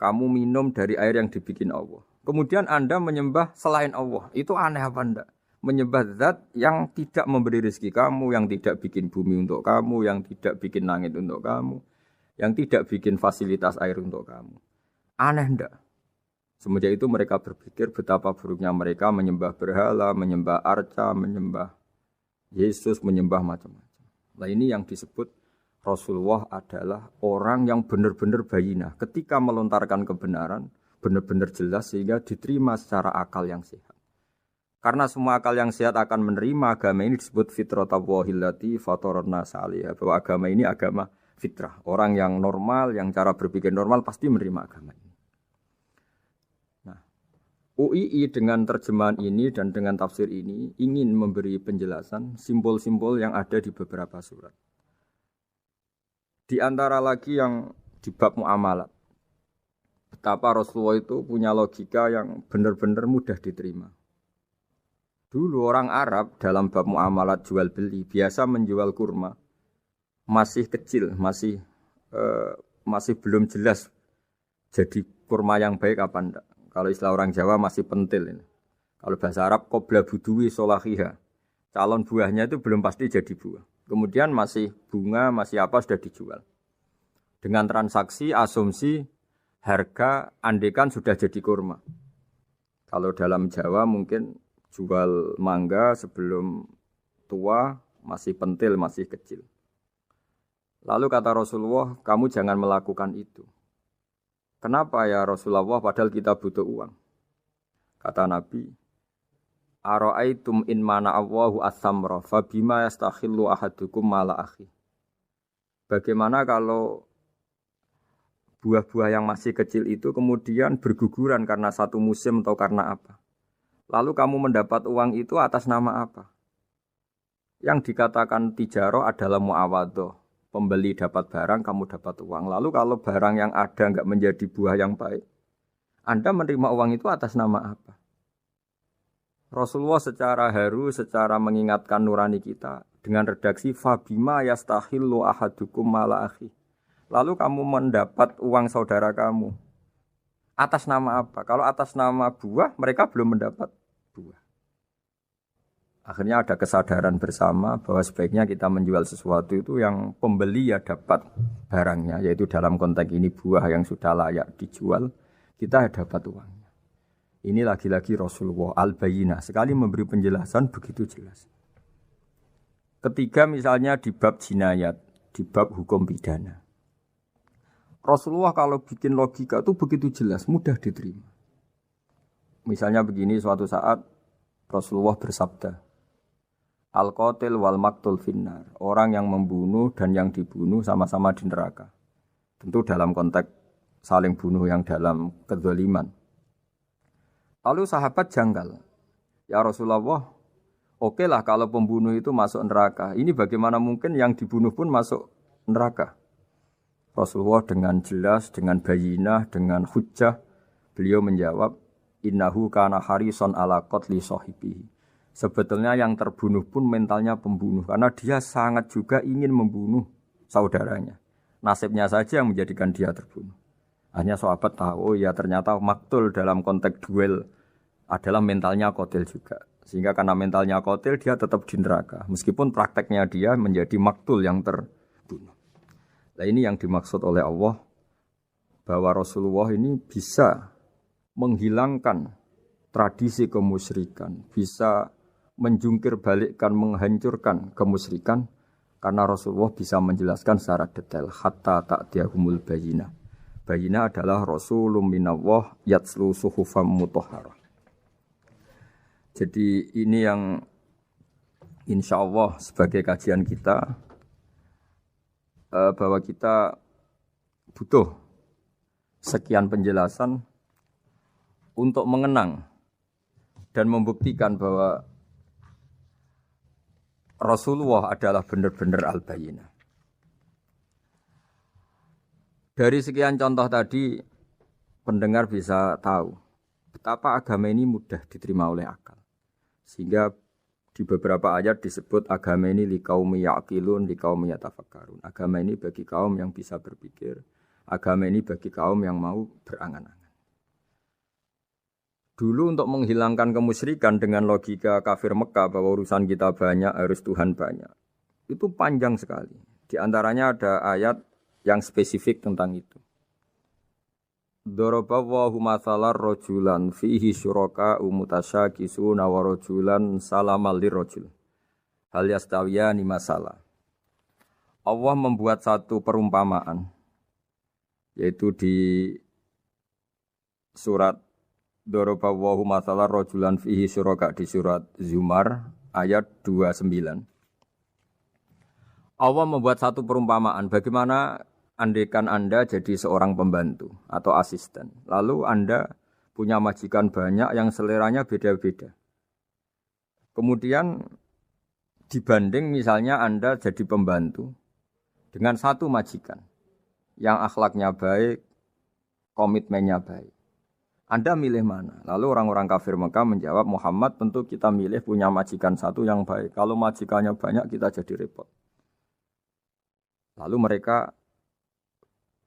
Kamu minum dari air yang dibikin Allah. Kemudian Anda menyembah selain Allah. Itu aneh apa enggak? Menyembah zat yang tidak memberi rezeki kamu, yang tidak bikin bumi untuk kamu, yang tidak bikin langit untuk kamu, yang tidak bikin fasilitas air untuk kamu. Aneh enggak? Semenjak itu mereka berpikir betapa buruknya mereka menyembah berhala, menyembah arca, menyembah Yesus, menyembah macam-macam. Nah ini yang disebut Rasulullah adalah orang yang benar-benar bayyinah. Ketika melontarkan kebenaran, benar-benar jelas sehingga diterima secara akal yang sehat. Karena semua akal yang sehat akan menerima agama ini disebut fitratallahi fatarna salihah. Bahwa agama ini agama fitrah. Orang yang normal, yang cara berpikir normal pasti menerima agama ini. Nah, UII dengan terjemahan ini dan dengan tafsir ini ingin memberi penjelasan simbol-simbol yang ada di beberapa surat. Di antara lagi yang di bab muamalat. Betapa Rasulullah itu punya logika yang benar-benar mudah diterima. Dulu orang Arab dalam bab muamalat jual beli biasa menjual kurma masih kecil, masih belum jelas jadi kurma yang baik apa enggak. Kalau istilah orang Jawa masih pentil ini. Kalau bahasa Arab qobla buduwi solahiha. Calon buahnya itu belum pasti jadi buah. Kemudian masih bunga, masih apa sudah dijual. Dengan transaksi asumsi harga andekan sudah jadi kurma. Kalau dalam Jawa mungkin jual mangga sebelum tua, masih pentil, masih kecil. Lalu kata Rasulullah, kamu jangan melakukan itu. Kenapa ya Rasulullah, padahal kita butuh uang? Kata Nabi, Ara'aitum in mana Allahu as-samra, fabima yastakhillu ahadukum mala akhi. Bagaimana kalau buah-buah yang masih kecil itu kemudian berguguran karena satu musim atau karena apa? Lalu kamu mendapat uang itu atas nama apa? Yang dikatakan tijarah adalah muawadhah. Pembeli dapat barang, kamu dapat uang. Lalu kalau barang yang ada enggak menjadi buah yang baik, Anda menerima uang itu atas nama apa? Rasulullah secara haru, secara mengingatkan nurani kita dengan redaksi fabima yastahillu ahadukum mala akhi. Lalu kamu mendapat uang saudara kamu atas nama apa? Kalau atas nama buah, mereka belum mendapat buah. Akhirnya ada kesadaran bersama bahwa sebaiknya kita menjual sesuatu itu yang pembeli ya dapat barangnya, yaitu dalam konteks ini buah yang sudah layak dijual, kita dapat uangnya. Ini lagi-lagi Rasulullah al-Bayyinah, sekali memberi penjelasan begitu jelas. Ketiga misalnya di bab jinayat, di bab hukum pidana. Rasulullah kalau bikin logika itu begitu jelas, mudah diterima. Misalnya begini, suatu saat Rasulullah bersabda, Al-qatil wal maktul finnar. Orang yang membunuh dan yang dibunuh sama-sama di neraka. Tentu dalam konteks saling bunuh yang dalam kezaliman. Lalu sahabat janggal. Ya Rasulullah, oke lah kalau pembunuh itu masuk neraka. Ini bagaimana mungkin yang dibunuh pun masuk neraka? Rasulullah dengan jelas, dengan bayinah, dengan hujjah, beliau menjawab, innahu kana harison ala qatli sahibihi. Sebetulnya yang terbunuh pun mentalnya pembunuh. Karena dia sangat juga ingin membunuh saudaranya. Nasibnya saja yang menjadikan dia terbunuh. Hanya sahabat tahu, oh ya ternyata maktul dalam konteks duel adalah mentalnya qatil juga. Sehingga karena mentalnya qatil, dia tetap di neraka. Meskipun prakteknya dia menjadi maktul yang terbunuh. Nah ini yang dimaksud oleh Allah. Bahwa Rasulullah ini bisa menghilangkan tradisi kemusyrikan. Bisa menjungkir balikkan, menghancurkan kemusyrikan karena Rasulullah bisa menjelaskan secara detail hatta ta'tiyahumul bayyinah. Bayyinah adalah Rasulun minallah yatslu suhufam mutahharah. Jadi ini yang insyaallah sebagai kajian kita bahwa kita butuh sekian penjelasan untuk mengenang dan membuktikan bahwa Rasulullah adalah benar-benar al-bayyinah. Dari sekian contoh tadi, pendengar bisa tahu betapa agama ini mudah diterima oleh akal. Sehingga di beberapa ayat disebut agama ini liqaumi ya'qilun, liqaumi yatafakkarun. Agama ini bagi kaum yang bisa berpikir, agama ini bagi kaum yang mau berangan-angan. Dulu untuk menghilangkan kemusyrikan dengan logika kafir Mekah bahwa urusan kita banyak, harus Tuhan banyak. Itu panjang sekali. Di antaranya ada ayat yang spesifik tentang itu. Daraballahu mathalan rajulan fihi syuraka mutasyakisuna wa rajulan salamal lirrajul. Hal yastawiyani masalah. Allah membuat satu perumpamaan yaitu di surat Daraballahu mathalan rajulan fihi syuraka di surat Zumar ayat 29. Allah membuat satu perumpamaan bagaimana andaikan Anda jadi seorang pembantu atau asisten. Lalu Anda punya majikan banyak yang seleranya beda-beda. Kemudian dibanding misalnya Anda jadi pembantu dengan satu majikan yang akhlaknya baik, komitmennya baik. Anda milih mana? Lalu orang-orang kafir Mekah menjawab, Muhammad tentu kita milih punya majikan satu yang baik. Kalau majikannya banyak kita jadi repot. Lalu mereka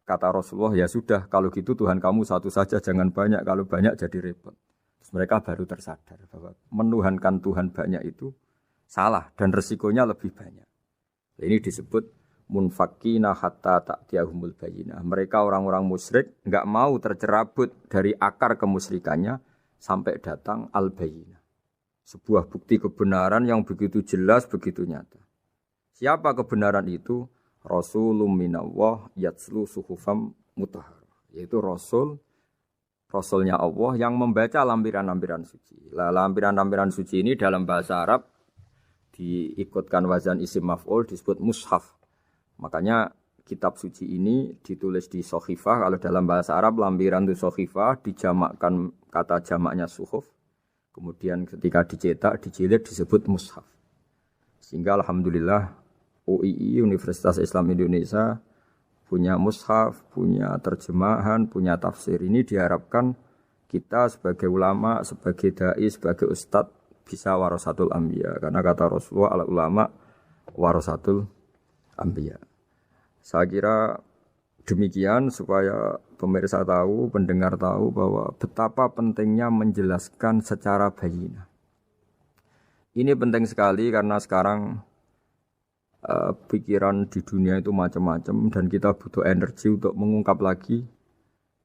kata Rasulullah, ya sudah kalau gitu Tuhan kamu satu saja jangan banyak. Kalau banyak jadi repot. Terus mereka baru tersadar bahwa menuhankan Tuhan banyak itu salah dan resikonya lebih banyak. Ini disebut munfakina hatta ta'tiyahumul bayyinah. Mereka orang-orang musyrik enggak mau tercerabut dari akar kemusyrikannya sampai datang al-bayyinah. Sebuah bukti kebenaran yang begitu jelas, begitu nyata. Siapa kebenaran itu? Rasulun minallah yatslu suhufam mutahharah. Yaitu Rasulnya Allah yang membaca lampiran-lampiran suci. Lampiran-lampiran suci ini dalam bahasa Arab diikutkan wazan isim maf'ul disebut mushaf. Makanya kitab suci ini ditulis di sohifah. Kalau dalam bahasa Arab lampiran itu sohifah dijamakkan kata jamaknya suhuf. Kemudian ketika dicetak, dijilid disebut mushaf. Sehingga alhamdulillah UII Universitas Islam Indonesia punya mushaf, punya terjemahan, punya tafsir. Ini diharapkan kita sebagai ulama, sebagai dai, sebagai ustadz bisa warasatul anbiya. Karena kata Rasulullah al-ulama warasatul anbiya. Saya kira demikian supaya pemirsa tahu, pendengar tahu bahwa betapa pentingnya menjelaskan secara bayyinah. Ini penting sekali karena sekarang pikiran di dunia itu macam-macam dan kita butuh energi untuk mengungkap lagi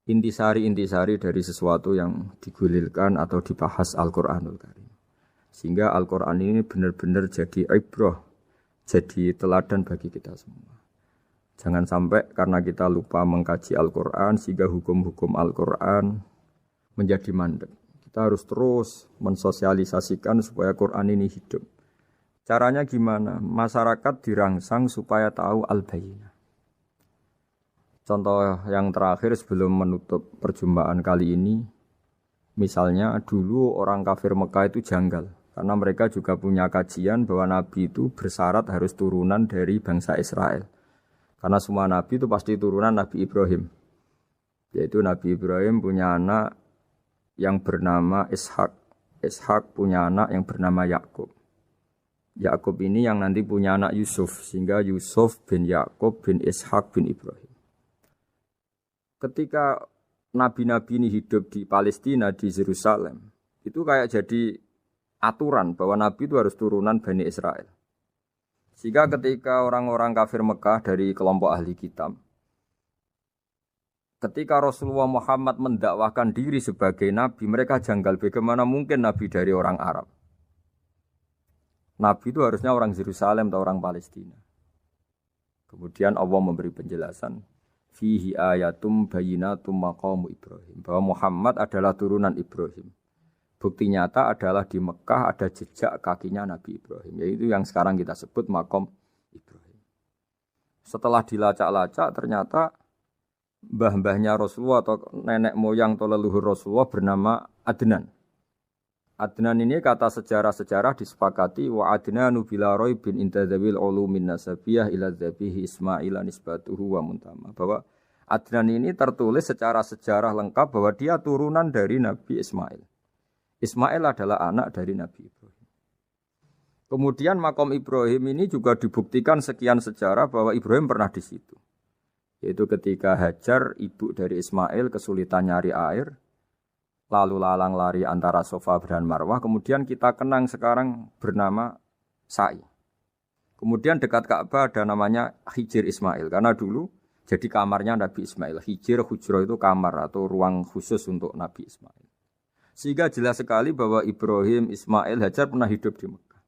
intisari-intisari dari sesuatu yang digulirkan atau dibahas Al-Qur'anul Karim. Sehingga Al-Qur'an ini benar-benar jadi ibrah, jadi teladan bagi kita semua. Jangan sampai karena kita lupa mengkaji Al-Qur'an sehingga hukum-hukum Al-Qur'an menjadi mandek. Kita harus terus mensosialisasikan supaya Qur'an ini hidup. Caranya gimana? Masyarakat dirangsang supaya tahu al-bayyinah. Contoh yang terakhir sebelum menutup perjumpaan kali ini, misalnya dulu orang kafir Mekah itu janggal. Karena mereka juga punya kajian bahwa Nabi itu bersyarat harus turunan dari bangsa Israel. Karena semua Nabi itu pasti turunan Nabi Ibrahim. Yaitu Nabi Ibrahim punya anak yang bernama Ishak. Ishak punya anak yang bernama Yakub. Yakub ini yang nanti punya anak Yusuf, sehingga Yusuf bin Yakub bin Ishak bin Ibrahim. Ketika nabi-nabi ini hidup di Palestina, di Yerusalem, itu kayak jadi aturan bahwa nabi itu harus turunan Bani Israel. Sehingga ketika orang-orang kafir Mekah dari kelompok ahli kitab, ketika Rasulullah Muhammad mendakwahkan diri sebagai nabi, mereka janggal bagaimana mungkin nabi dari orang Arab. Nabi itu harusnya orang Yerusalem atau orang Palestina. Kemudian Allah memberi penjelasan, fihi ayatum bayyinatum maqamu Ibrahim, bahwa Muhammad adalah turunan Ibrahim. Bukti nyata adalah di Mekah ada jejak kakinya Nabi Ibrahim, yaitu yang sekarang kita sebut maqam Ibrahim. Setelah dilacak-lacak ternyata mbah-mbahnya Rasulullah atau nenek moyang atau leluhur Rasulullah bernama Adnan. Adnan ini kata sejarah-sejarah disepakati wa adnanu bila raibin intadzabil ulumin nasabiyah ila dzabihi Ismail nisbatuhu wa muntama, bahwa Adnan ini tertulis secara sejarah lengkap bahwa dia turunan dari Nabi Ismail. Ismail adalah anak dari Nabi Ibrahim. Kemudian makom Ibrahim ini juga dibuktikan sekian sejarah bahwa Ibrahim pernah di situ. Yaitu ketika Hajar, ibu dari Ismail, kesulitan nyari air, lalu lalang lari antara Safa dan Marwah, kemudian kita kenang sekarang bernama Sa'i. Kemudian dekat Ka'bah ada namanya Hijir Ismail, karena dulu jadi kamarnya Nabi Ismail. Hijir, hujrah itu kamar atau ruang khusus untuk Nabi Ismail. Sehingga jelas sekali bahwa Ibrahim, Ismail, Hajar pernah hidup di Mekah.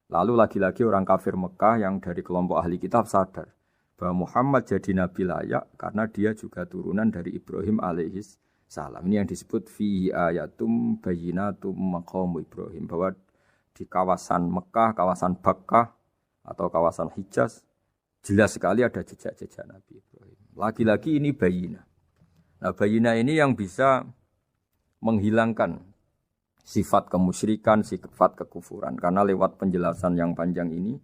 Lalu lagi-lagi orang kafir Mekah yang dari kelompok ahli kitab sadar bahwa Muhammad jadi Nabi layak karena dia juga turunan dari Ibrahim alaihis salam. Ini yang disebut fihi ayatum bayyinatum maqamu Ibrahim, bahwa di kawasan Mekah, kawasan Bakkah atau kawasan Hijaz jelas sekali ada jejak-jejak Nabi Ibrahim. Lagi-lagi ini bayyinah. Nah, bayyinah ini yang bisa menghilangkan sifat kemusyrikan, sifat kekufuran, karena lewat penjelasan yang panjang ini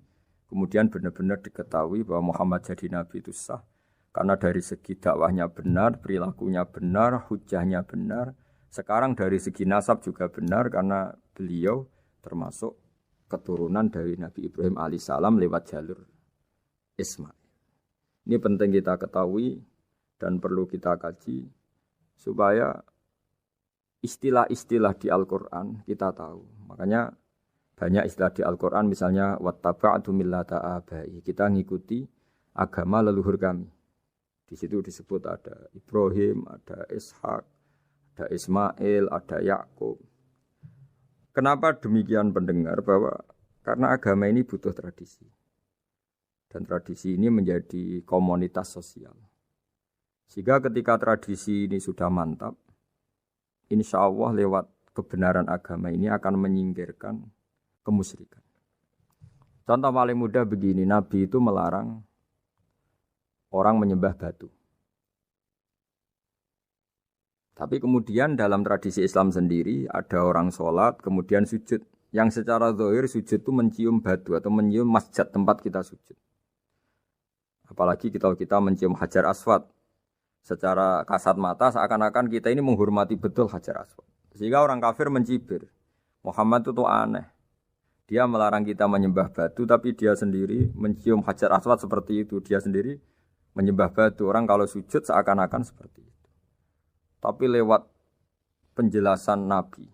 kemudian benar-benar diketahui bahwa Muhammad jadi Nabi itu sah. Karena dari segi dakwahnya benar, perilakunya benar, hujahnya benar. Sekarang dari segi nasab juga benar karena beliau termasuk keturunan dari Nabi Ibrahim alaihissalam lewat jalur Ismail. Ini penting kita ketahui dan perlu kita kaji supaya istilah-istilah di Al-Quran kita tahu. Makanya banyak istilah di Al-Quran misalnya wattaba'tu millata abai, kita ngikuti agama leluhur kami. Di situ disebut ada Ibrahim, ada Ishak, ada Ismail, ada Yakub. Kenapa demikian pendengar? Bahwa karena agama ini butuh tradisi. Dan tradisi ini menjadi komunitas sosial. Sehingga ketika tradisi ini sudah mantap, insya Allah lewat kebenaran agama ini akan menyingkirkan kemusyrikan. Contoh paling mudah begini, Nabi itu melarang orang menyembah batu. Tapi kemudian dalam tradisi Islam sendiri ada orang sholat kemudian sujud. Yang secara zahir sujud itu mencium batu atau mencium masjid tempat kita sujud. Apalagi kita mencium Hajar Aswad. Secara kasat mata seakan-akan kita ini menghormati betul Hajar Aswad. Sehingga orang kafir mencibir. Muhammad itu aneh. Dia melarang kita menyembah batu tapi dia sendiri mencium Hajar Aswad seperti itu. Dia sendiri menyembah batu. Orang kalau sujud seakan-akan seperti itu. Tapi lewat penjelasan Nabi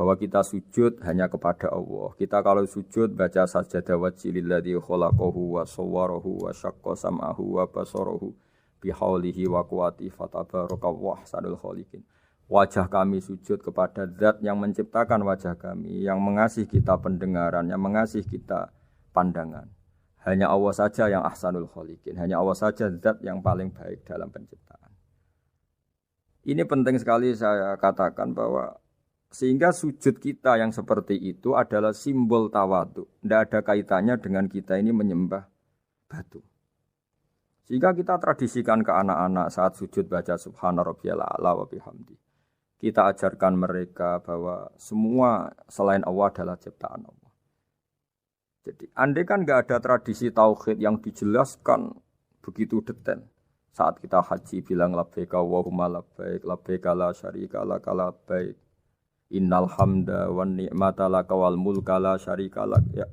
bahwa kita sujud hanya kepada Allah. Kita kalau sujud baca sajadah wajhililladzi khalaqahu wa sawwarahu wa syaqqa sam'ahu wa basarahu bihaulihi wa quwwati fatabarakallahu ahsanul khaliqin. Wajah kami sujud kepada zat yang menciptakan wajah kami, yang mengasihi kita pendengaran, yang mengasihi kita pandangan. Hanya Allah saja yang ahsanul khaliqin, hanya Allah saja zat yang paling baik dalam penciptaan. Ini penting sekali saya katakan bahwa sehingga sujud kita yang seperti itu adalah simbol tawadhu. Tidak ada kaitannya dengan kita ini menyembah batu. Sehingga kita tradisikan ke anak-anak saat sujud baca subhana rabbiyal a'la wa bihamdi. Kita ajarkan mereka bahwa semua selain Allah adalah ciptaan Allah. Jadi andai kan enggak ada tradisi tauhid yang dijelaskan begitu detail. Saat kita haji bilang labbaik Allahumma labbaik, labbaik la syarika lak labbaik. Innal hamda wan ni'mata laka wal mulka la syarika lak. Ya.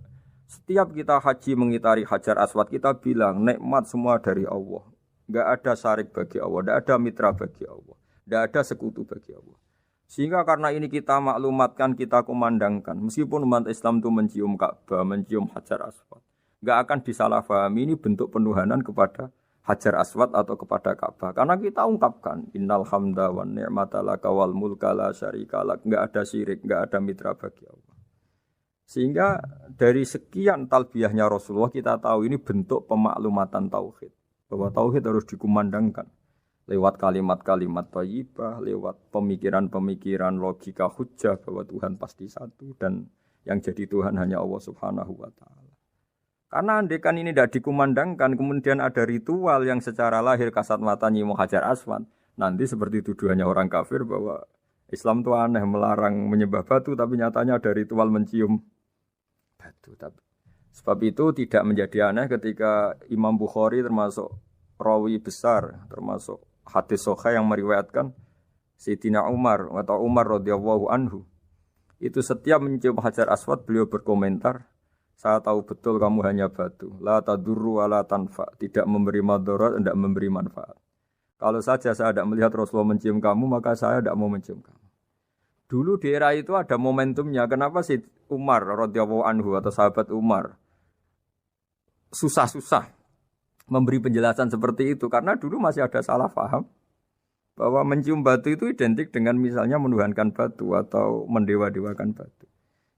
Setiap kita haji mengitari Hajar Aswad kita bilang nikmat semua dari Allah. Enggak ada syarik bagi Allah, enggak ada mitra bagi Allah, enggak ada sekutu bagi Allah. Sehingga karena ini kita maklumatkan, kita kumandangkan. Meskipun umat Islam itu mencium Ka'bah, mencium Hajar Aswad, enggak akan disalahpahami ini bentuk penuhanan kepada Hajar Aswad atau kepada Ka'bah. Karena kita ungkapkan innal hamda wan ni'mata laka wal mulka la syarika lak. Enggak ada syirik, enggak ada mitra bagi Allah. Sehingga dari sekian talbiyahnya Rasulullah kita tahu ini bentuk pemaklumatan tauhid. Bahwa tauhid harus dikumandangkan lewat kalimat-kalimat thayyibah, lewat pemikiran-pemikiran logika hujjah bahwa Tuhan pasti satu dan yang jadi Tuhan hanya Allah Subhanahu wa taala. Karena andekan ini tidak dikumandangkan, kemudian ada ritual yang secara lahir kasat mata nyium Hajar Aswad, nanti seperti tuduhannya orang kafir bahwa Islam itu aneh melarang menyembah batu, tapi nyatanya ada ritual mencium batu. Sebab itu tidak menjadi aneh ketika Imam Bukhari termasuk rawi besar, termasuk hadis sahih yang meriwayatkan Sayyidina Umar atau Umar radhiyallahu anhu. Itu setiap mencium Hajar Aswad beliau berkomentar, saya tahu betul kamu hanya batu. La tadurru wa la tanfa. Tidak memberi madarat, tidak memberi manfaat. Kalau saja saya tidak melihat Rasulullah mencium kamu, maka saya tidak mau mencium kamu. Dulu di era itu ada momentumnya. Kenapa sih Umar radhiyallahu anhu atau sahabat Umar susah-susah memberi penjelasan seperti itu? Karena dulu masih ada salah paham bahwa mencium batu itu identik dengan misalnya menuhankan batu atau mendewa-dewakan batu.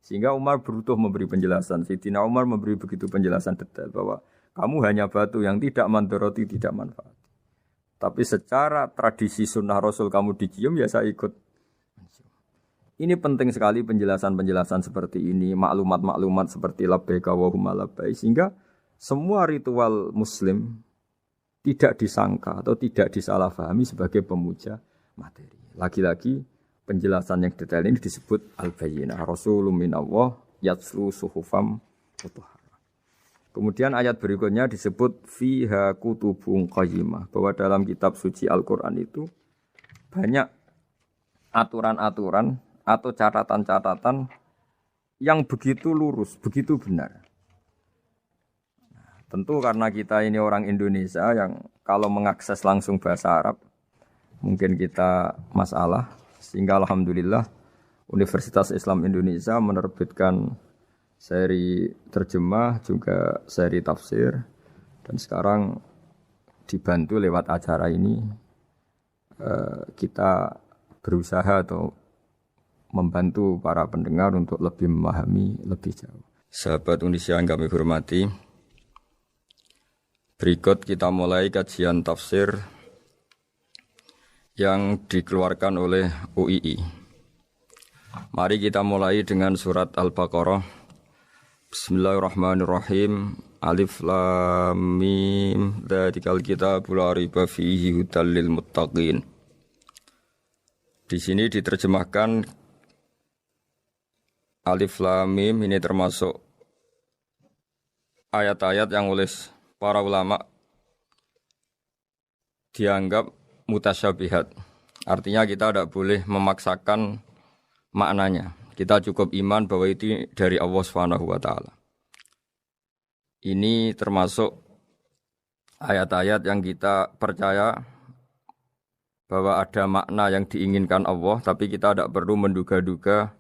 Sehingga Umar berutuh memberi penjelasan. Sayyidina Umar memberi begitu penjelasan detail bahwa kamu hanya batu yang tidak mandoroti, tidak manfaat. Tapi secara tradisi sunnah Rasul kamu dicium, ya saya ikut. Ini penting sekali penjelasan-penjelasan seperti ini, maklumat-maklumat seperti labbaik Allahumma labbaik, sehingga semua ritual Muslim tidak disangka atau tidak disalahpahami sebagai pemuja materi. Lagi-lagi penjelasan yang detail ini disebut al-bayyinah. Rasulun minallah yatslu suhufam mutahharah. Kemudian ayat berikutnya disebut fiha kutubun qayyimah, bahwa dalam kitab suci Al-Qur'an itu banyak aturan-aturan atau catatan-catatan yang begitu lurus, begitu benar. Nah, tentu karena kita ini orang Indonesia yang kalau mengakses langsung bahasa Arab mungkin kita masalah. Sehingga alhamdulillah Universitas Islam Indonesia menerbitkan seri terjemah juga seri tafsir, dan sekarang dibantu lewat acara ini kita berusaha atau membantu para pendengar untuk lebih memahami lebih jauh. Sahabat Indonesia yang kami hormati, berikut kita mulai kajian tafsir yang dikeluarkan oleh UII. Mari kita mulai dengan surat Al-Baqarah. Bismillahirrahmanirrahim. Alif Lam Mim. Dzalikal kitabul la raiba fihi hudal lil muttaqin. Di sini diterjemahkan Alif Lam Mim ini termasuk ayat-ayat yang oleh para ulama dianggap mutasyabihat. Artinya kita tidak boleh memaksakan maknanya. Kita cukup iman bahwa itu dari Allah Subhanahu wa taala. Ini termasuk ayat-ayat yang kita percaya bahwa ada makna yang diinginkan Allah, tapi kita tidak perlu menduga-duga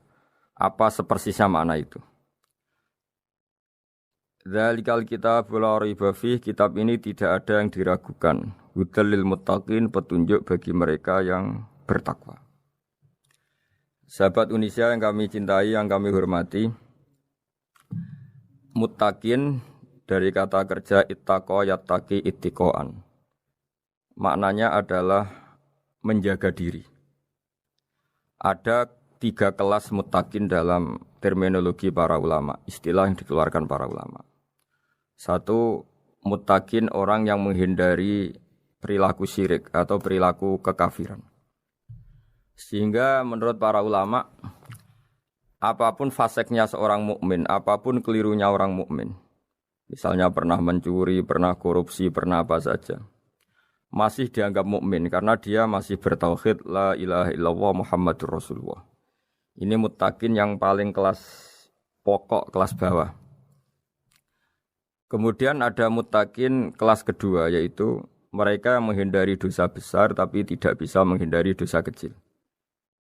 Apa sepersisnya makna itu? Dzalikal kitab la raiba fih, kitab ini tidak ada yang diragukan. Hudal lil muttaqin, petunjuk bagi mereka yang bertakwa. Sahabat Indonesia yang kami cintai, yang kami hormati, muttaqin dari kata kerja ittaqa yattaqi ittiqaan. Maknanya adalah menjaga diri. Ada 3 kelas muttaqin dalam terminologi para ulama, istilah yang dikeluarkan para ulama. 1, muttaqin orang yang menghindari perilaku syirik atau perilaku kekafiran. Sehingga menurut para ulama, apapun faseknya seorang mukmin, apapun kelirunya orang mukmin, misalnya pernah mencuri, pernah korupsi, pernah apa saja, masih dianggap mukmin karena dia masih bertauhid la ilaha illallah Muhammadur Rasulullah. Ini muttaqin yang paling kelas pokok, kelas bawah. Kemudian ada muttaqin kelas kedua, yaitu mereka menghindari dosa besar tapi tidak bisa menghindari dosa kecil.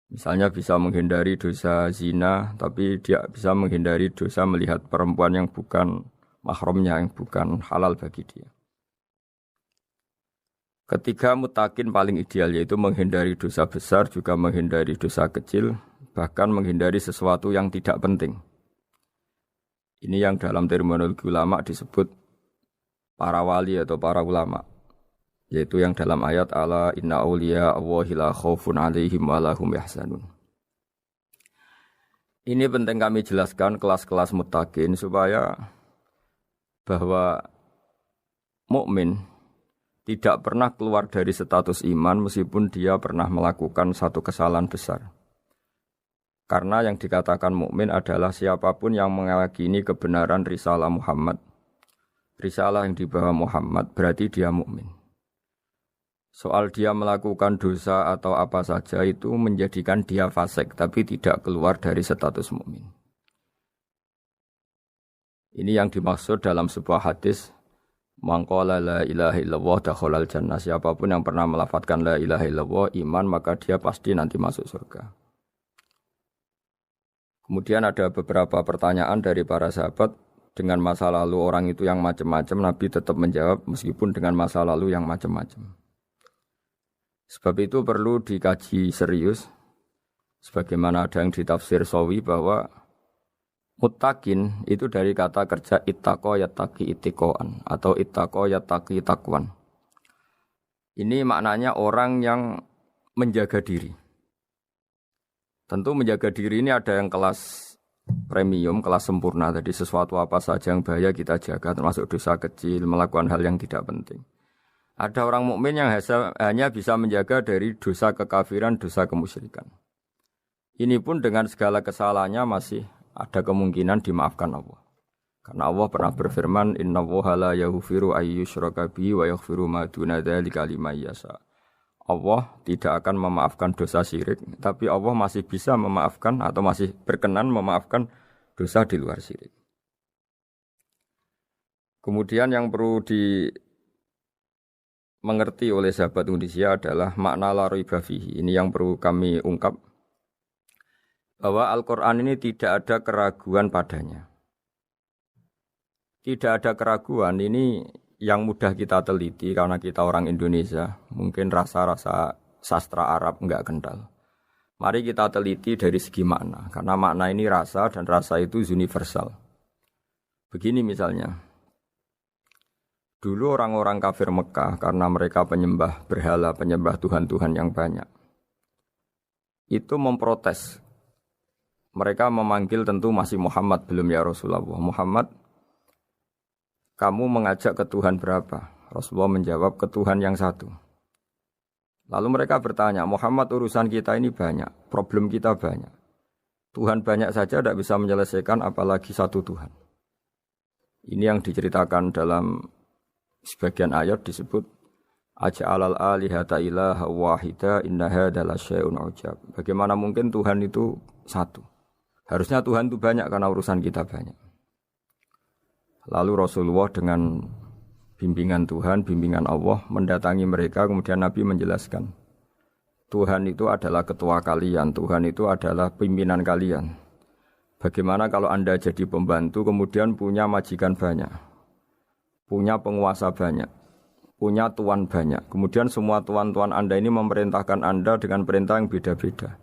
Misalnya bisa menghindari dosa zina, tapi dia bisa menghindari dosa melihat perempuan yang bukan mahramnya, yang bukan halal bagi dia. Ketiga muttaqin paling ideal, yaitu menghindari dosa besar, juga menghindari dosa kecil, bahkan menghindari sesuatu yang tidak penting. Ini yang dalam terminologi ulama disebut para wali atau para ulama, yaitu yang dalam ayat ala inna awliya Allahi la khaufun alaihim wa lahum yahzanun. Ini penting kami jelaskan kelas-kelas muttaqin supaya bahwa mukmin tidak pernah keluar dari status iman meskipun dia pernah melakukan satu kesalahan besar. Karena yang dikatakan mukmin adalah siapapun yang meyakini kebenaran risalah Muhammad. Risalah yang dibawa Muhammad berarti dia mukmin. Soal dia melakukan dosa atau apa saja itu menjadikan dia fasik tapi tidak keluar dari status mukmin. Ini yang dimaksud dalam sebuah hadis, man qala la ilaha illallah dakhalal jannah. Siapapun yang pernah melafadzkan la ilaha illallah iman, maka dia pasti nanti masuk surga. Kemudian ada beberapa pertanyaan dari para sahabat dengan masa lalu orang itu yang macam-macam, Nabi tetap menjawab meskipun dengan masa lalu yang macam-macam. Sebab itu perlu dikaji serius, sebagaimana ada yang ditafsir Sawi bahwa muttaqin itu dari kata kerja ittaqa yattaqi ittiqaan atau ittaqa yattaqi taqwan. Ini maknanya orang yang menjaga diri. Tentu menjaga diri ini ada yang kelas premium, kelas sempurna. Jadi sesuatu apa saja yang bahaya kita jaga, termasuk dosa kecil, melakukan hal yang tidak penting. Ada orang mukmin yang hanya bisa menjaga dari dosa kekafiran, dosa kemusyrikan. Ini pun dengan segala kesalahannya masih ada kemungkinan dimaafkan Allah. Karena Allah pernah berfirman, innallaha la yaghfiru ayyushraka bihi wa yaghfiru ma duna dzalika liman yasha. Allah tidak akan memaafkan dosa syirik, tapi Allah masih bisa memaafkan atau masih berkenan memaafkan dosa di luar syirik. Kemudian yang perlu dimengerti oleh sahabat Indonesia adalah makna la raiba fihi. Ini yang perlu kami ungkap, bahwa Al-Quran ini tidak ada keraguan padanya. Tidak ada keraguan ini yang mudah kita teliti karena kita orang Indonesia, mungkin rasa-rasa sastra Arab enggak kental. Mari kita teliti dari segi makna, karena makna ini rasa dan rasa itu universal. Begini misalnya, dulu orang-orang kafir Mekah karena mereka penyembah berhala, penyembah Tuhan-Tuhan yang banyak, itu memprotes. Mereka memanggil tentu masih Muhammad, belum ya Rasulullah. Muhammad, kamu mengajak ke Tuhan berapa? Rasulullah menjawab, ke Tuhan yang satu. Lalu mereka bertanya, Muhammad urusan kita ini banyak, problem kita banyak. Tuhan banyak saja tidak bisa menyelesaikan, apalagi satu Tuhan. Ini yang diceritakan dalam sebagian ayat disebut, Aja'alal alihata ilaha wahida inna hadza lasyai'un ujab. Bagaimana mungkin Tuhan itu satu? Harusnya Tuhan itu banyak karena urusan kita banyak. Lalu Rasulullah dengan bimbingan Tuhan, bimbingan Allah mendatangi mereka, kemudian Nabi menjelaskan, Tuhan itu adalah ketua kalian, Tuhan itu adalah pimpinan kalian. Bagaimana kalau Anda jadi pembantu kemudian punya majikan banyak, punya penguasa banyak, punya tuan banyak. Kemudian semua tuan-tuan Anda ini memerintahkan Anda dengan perintah yang beda-beda.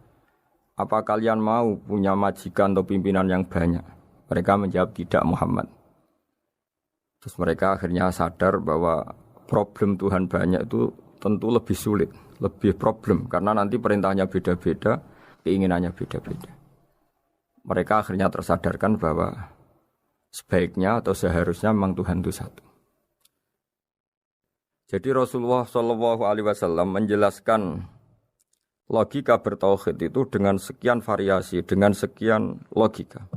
Apa kalian mau punya majikan atau pimpinan yang banyak? Mereka menjawab tidak, Muhammad. Terus mereka akhirnya sadar bahwa problem Tuhan banyak itu tentu lebih sulit, lebih problem. Karena nanti perintahnya beda-beda, keinginannya beda-beda. Mereka akhirnya tersadarkan bahwa sebaiknya atau seharusnya memang Tuhan itu satu. Jadi Rasulullah SAW menjelaskan logika bertauhid itu dengan sekian variasi, dengan sekian logika.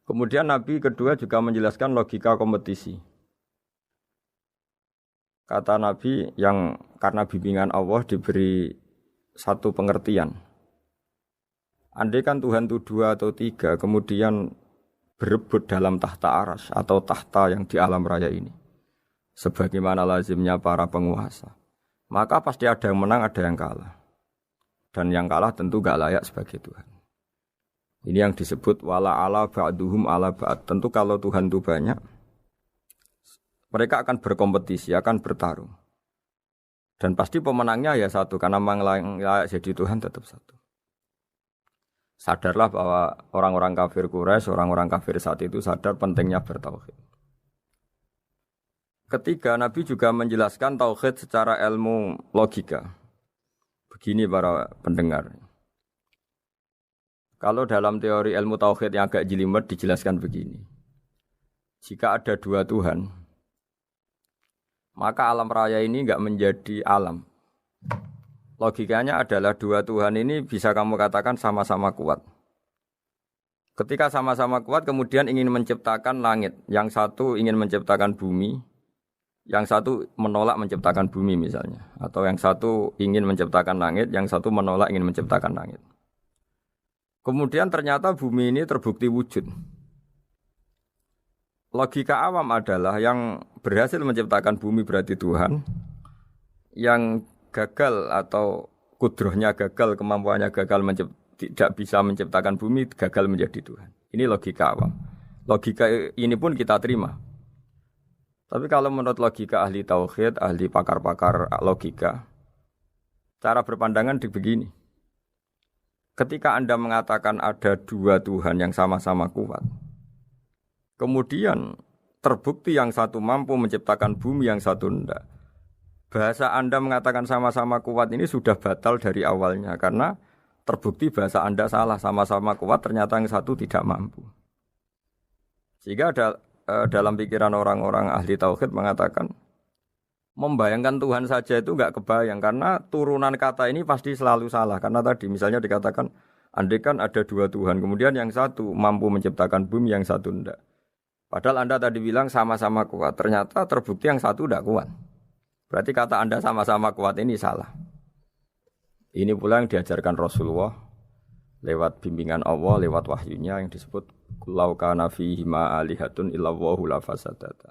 Kemudian Nabi kedua juga menjelaskan logika kompetisi. Kata Nabi yang karena bimbingan Allah diberi satu pengertian. Andai kan Tuhan itu 2 atau 3, kemudian berebut dalam tahta arsy atau tahta yang di alam raya ini. Sebagaimana lazimnya para penguasa. Maka pasti ada yang menang, ada yang kalah. Dan yang kalah tentu gak layak sebagai Tuhan. Ini yang disebut wala ala ba'duhum ala ba'd. Tentu kalau Tuhan itu banyak, mereka akan berkompetisi, akan bertarung. Dan pasti pemenangnya ya satu, karena memang layak jadi Tuhan tetap satu. Sadarlah bahwa orang-orang kafir Quraisy, orang-orang kafir saat itu sadar pentingnya bertauhid. Ketiga, Nabi juga menjelaskan tauhid secara ilmu logika. Begini para pendengar. Kalau dalam teori ilmu tauhid yang agak jelimet dijelaskan begini. Jika ada 2 Tuhan, maka alam raya ini enggak menjadi alam. Logikanya adalah 2 Tuhan ini bisa kamu katakan sama-sama kuat. Ketika sama-sama kuat kemudian ingin menciptakan langit. Yang satu ingin menciptakan bumi, yang satu menolak menciptakan bumi misalnya. Atau yang satu ingin menciptakan langit, yang satu menolak ingin menciptakan langit. Kemudian ternyata bumi ini terbukti wujud. Logika awam adalah yang berhasil menciptakan bumi berarti Tuhan. Yang gagal atau kudrohnya gagal, kemampuannya gagal tidak bisa menciptakan bumi, gagal menjadi Tuhan. Ini logika awam. Logika ini pun kita terima. Tapi kalau menurut logika ahli tauhid, ahli pakar-pakar logika, cara berpandangan begini. Ketika Anda mengatakan ada 2 Tuhan yang sama-sama kuat, kemudian terbukti yang satu mampu menciptakan bumi, yang satu tidak. Bahasa Anda mengatakan sama-sama kuat ini sudah batal dari awalnya karena terbukti bahasa Anda salah, sama-sama kuat ternyata yang satu tidak mampu. Sehingga dalam pikiran orang-orang ahli tauhid mengatakan membayangkan Tuhan saja itu enggak kebayang karena turunan kata ini pasti selalu salah. Karena tadi misalnya dikatakan andai kan ada 2 Tuhan, kemudian yang satu mampu menciptakan bumi, yang satu tidak. Padahal Anda tadi bilang sama-sama kuat, ternyata terbukti yang satu tidak kuat. Berarti kata Anda sama-sama kuat ini salah. Ini pula yang diajarkan Rasulullah lewat bimbingan Allah, lewat wahyunya yang disebut Lau kana fihi ma alihatun illallahu la fasadata.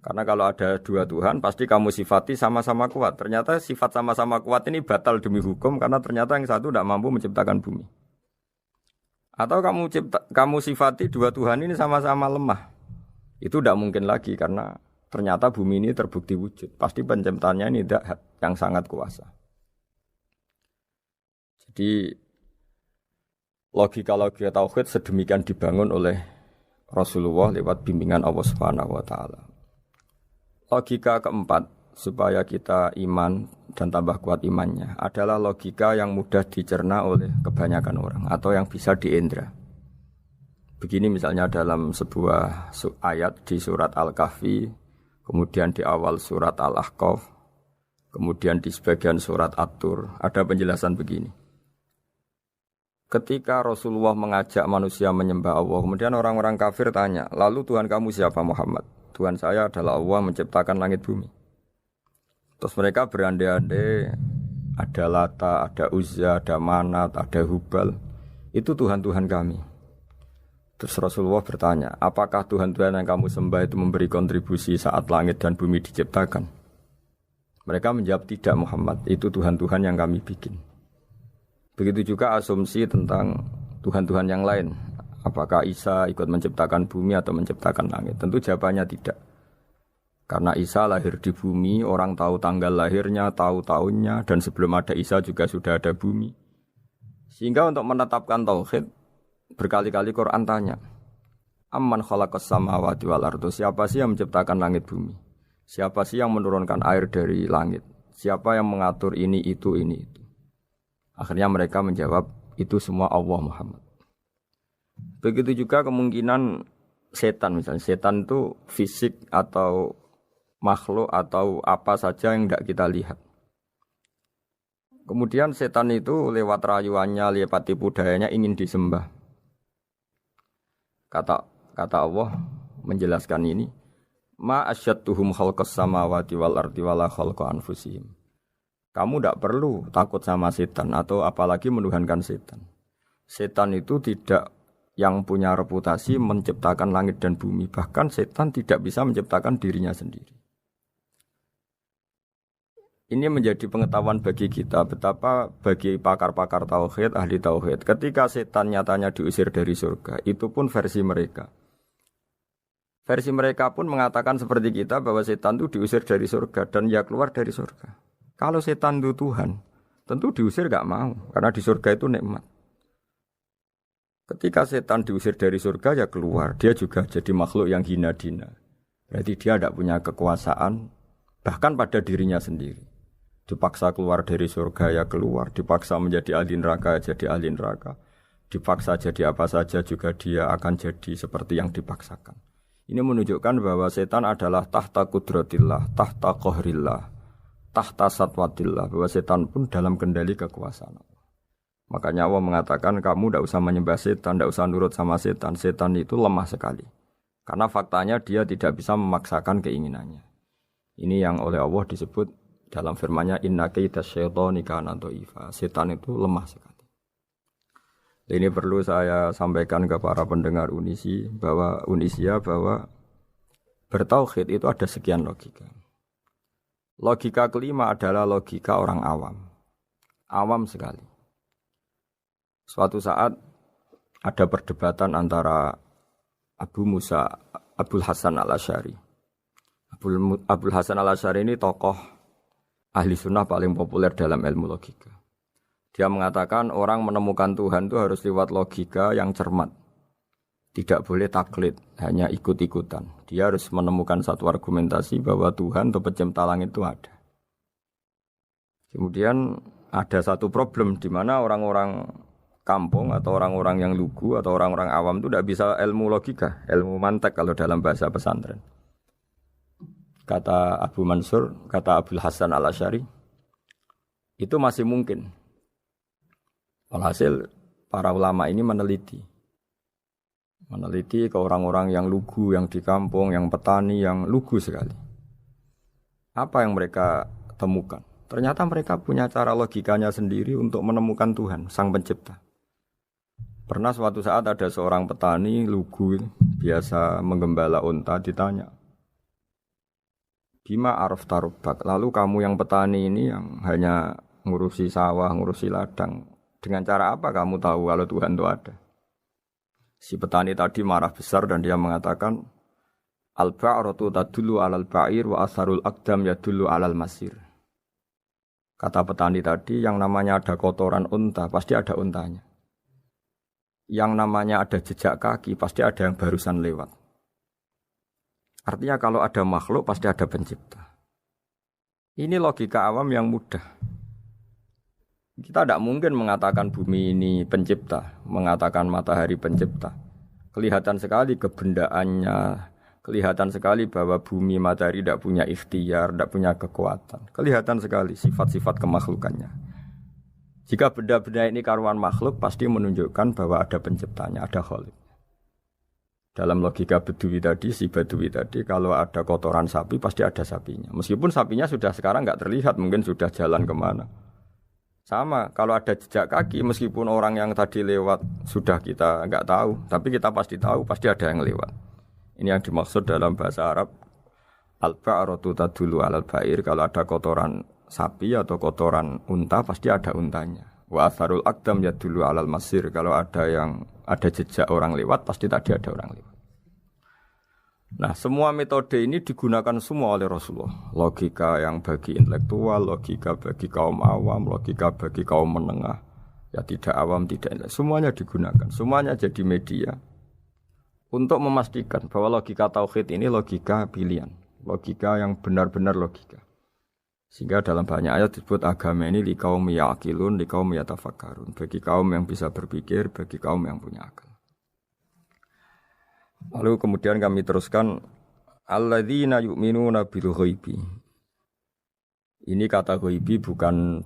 Karena kalau ada 2 Tuhan pasti kamu sifati sama-sama kuat. Ternyata sifat sama-sama kuat ini batal demi hukum karena ternyata yang satu tidak mampu menciptakan bumi. Atau kamu sifati 2 Tuhan ini sama-sama lemah. Itu tidak mungkin lagi karena ternyata bumi ini terbukti wujud. Pasti penciptanya ini tidak yang sangat kuasa. Jadi logika-logika tauhid sedemikian dibangun oleh Rasulullah lewat bimbingan Allah Subhanahu wa taala. Logika keempat supaya kita iman dan tambah kuat imannya adalah logika yang mudah dicerna oleh kebanyakan orang atau yang bisa diindra. Begini misalnya dalam sebuah ayat di surat Al-Kahfi, kemudian di awal surat Al-Ahqaf, kemudian di sebagian surat At-Tur, ada penjelasan begini. Ketika Rasulullah mengajak manusia menyembah Allah, kemudian orang-orang kafir tanya, lalu Tuhan kamu siapa Muhammad? Tuhan saya adalah Allah menciptakan langit bumi. Terus mereka berandai-andai, ada Lata, ada Uzza, ada Manat, ada Hubal. Itu Tuhan-Tuhan kami. Terus Rasulullah bertanya, apakah Tuhan-Tuhan yang kamu sembah itu memberi kontribusi saat langit dan bumi diciptakan? Mereka menjawab, tidak Muhammad, itu Tuhan-Tuhan yang kami bikin. Begitu juga asumsi tentang Tuhan-Tuhan yang lain. Apakah Isa ikut menciptakan bumi atau menciptakan langit? Tentu jawabannya tidak. Karena Isa lahir di bumi, orang tahu tanggal lahirnya, tahu tahunnya, dan sebelum ada Isa juga sudah ada bumi. Sehingga untuk menetapkan tauhid, berkali-kali Quran tanya, Amman khalaqas samawati wal ardo, siapa sih yang menciptakan langit bumi? Siapa sih yang menurunkan air dari langit? Siapa yang mengatur ini, itu. Akhirnya mereka menjawab, itu semua Allah Muhammad. Begitu juga kemungkinan setan misalnya. Setan itu fisik atau makhluk atau apa saja yang tidak kita lihat. Kemudian setan itu lewat rayuannya, lewat tipu dayanya ingin disembah. Kata Allah menjelaskan ini, ma asyadduhum khalqas samawati wal ardi wala khalqa anfusihim. Kamu tidak perlu takut sama setan atau apalagi menuhankan setan. Setan itu tidak yang punya reputasi menciptakan langit dan bumi. Bahkan setan tidak bisa menciptakan dirinya sendiri. Ini menjadi pengetahuan bagi kita betapa bagi pakar-pakar tauhid, ahli tauhid, ketika setan nyatanya diusir dari surga, itu pun versi mereka. Versi mereka pun mengatakan seperti kita bahwa setan itu diusir dari surga dan ya keluar dari surga. Kalau setan itu Tuhan, tentu diusir gak mau karena di surga itu nikmat. Ketika setan diusir dari surga ya keluar, dia juga jadi makhluk yang hina-dina. Berarti dia tidak punya kekuasaan bahkan pada dirinya sendiri. Dipaksa keluar dari surga ya keluar, dipaksa menjadi ahli neraka ya jadi ahli neraka. Dipaksa jadi apa saja juga dia akan jadi seperti yang dipaksakan. Ini menunjukkan bahwa setan adalah tahta kudratillah, tahta qahrillah, tahta satwatillah, bahwa setan pun dalam kendali kekuasaan Allah. Makanya Allah mengatakan kamu tidak usah menyembah setan, tidak usah nurut sama setan. Setan itu lemah sekali. Karena faktanya dia tidak bisa memaksakan keinginannya. Ini yang oleh Allah disebut dalam firman-Nya inna kaida syaitani kana dhaifa. Setan itu lemah sekali. Ini perlu saya sampaikan ke para pendengar Unisia bahwa bertauhid itu ada sekian logika. Logika kelima adalah logika orang awam. Awam sekali. Suatu saat ada perdebatan antara Abul Hasan al-Asy'ari. Abul Hasan al-Asy'ari ini tokoh ahli sunnah paling populer dalam ilmu logika. Dia mengatakan orang menemukan Tuhan itu harus lewat logika yang cermat. Tidak boleh taklid, hanya ikut-ikutan. Dia harus menemukan satu argumentasi bahwa Tuhan atau pencipta langit itu ada. Kemudian ada satu problem di mana orang-orang kampung atau orang-orang yang lugu atau orang-orang awam itu tidak bisa ilmu logika, ilmu mantek kalau dalam bahasa pesantren. Kata Abu Mansur, kata Abul Hasan al-Asy'ari, itu masih mungkin. Alhasil para ulama ini meneliti ke orang-orang yang lugu, yang di kampung, yang petani, yang lugu sekali. Apa yang mereka temukan? Ternyata mereka punya cara logikanya sendiri untuk menemukan Tuhan, Sang Pencipta. Pernah suatu saat ada seorang petani lugu biasa menggembala unta ditanya, Bima araf tarubak, lalu kamu yang petani ini yang hanya ngurusi sawah, ngurusi ladang, dengan cara apa kamu tahu kalau Tuhan itu ada? Si petani tadi marah besar dan dia mengatakan, Al-ba'ratu tadullu alal ba'ir wa asharul aqdam yadullu alal masir. Kata petani tadi, yang namanya ada kotoran unta, pasti ada untanya. Yang namanya ada jejak kaki, pasti ada yang barusan lewat. Artinya kalau ada makhluk, pasti ada pencipta. Ini logika awam yang mudah. Kita tidak mungkin mengatakan bumi ini pencipta, mengatakan matahari pencipta. Kelihatan sekali kebendaannya, kelihatan sekali bahwa bumi matahari tidak punya ikhtiar, tidak punya kekuatan. Kelihatan sekali sifat-sifat kemakhlukannya. Jika benda-benda ini karuan makhluk, pasti menunjukkan bahwa ada penciptanya, ada khalik. Dalam logika Bedui tadi, si Bedui tadi, kalau ada kotoran sapi, pasti ada sapinya. Meskipun sapinya sudah sekarang nggak terlihat, mungkin sudah jalan kemana. Sama, kalau ada jejak kaki, meskipun orang yang tadi lewat sudah kita nggak tahu, tapi kita pasti tahu, pasti ada yang lewat. Ini yang dimaksud dalam bahasa Arab, al-ba'ratu tadullu alal ba'ir, kalau ada kotoran sapi atau kotoran unta, pasti ada untanya. Wa atharul aqdam yadullu alal masir. Kalau ada jejak orang lewat, pasti tadi ada orang lewat. Nah, semua metode ini digunakan semua oleh Rasulullah. Logika yang bagi intelektual, logika bagi kaum awam, logika bagi kaum menengah. Ya tidak awam, tidak intelektual. Semuanya digunakan. Semuanya jadi media untuk memastikan bahwa logika tauhid ini logika pilihan. Logika yang benar-benar logika. Sehingga dalam banyak ayat disebut agama ini liqaum yaqilun, liqaum yatafakkarun. Bagi kaum yang bisa berpikir, bagi kaum yang punya akal. Lalu kemudian kami teruskan alladzina yu'minuna bil ghaibi. Ini kata ghaibi bukan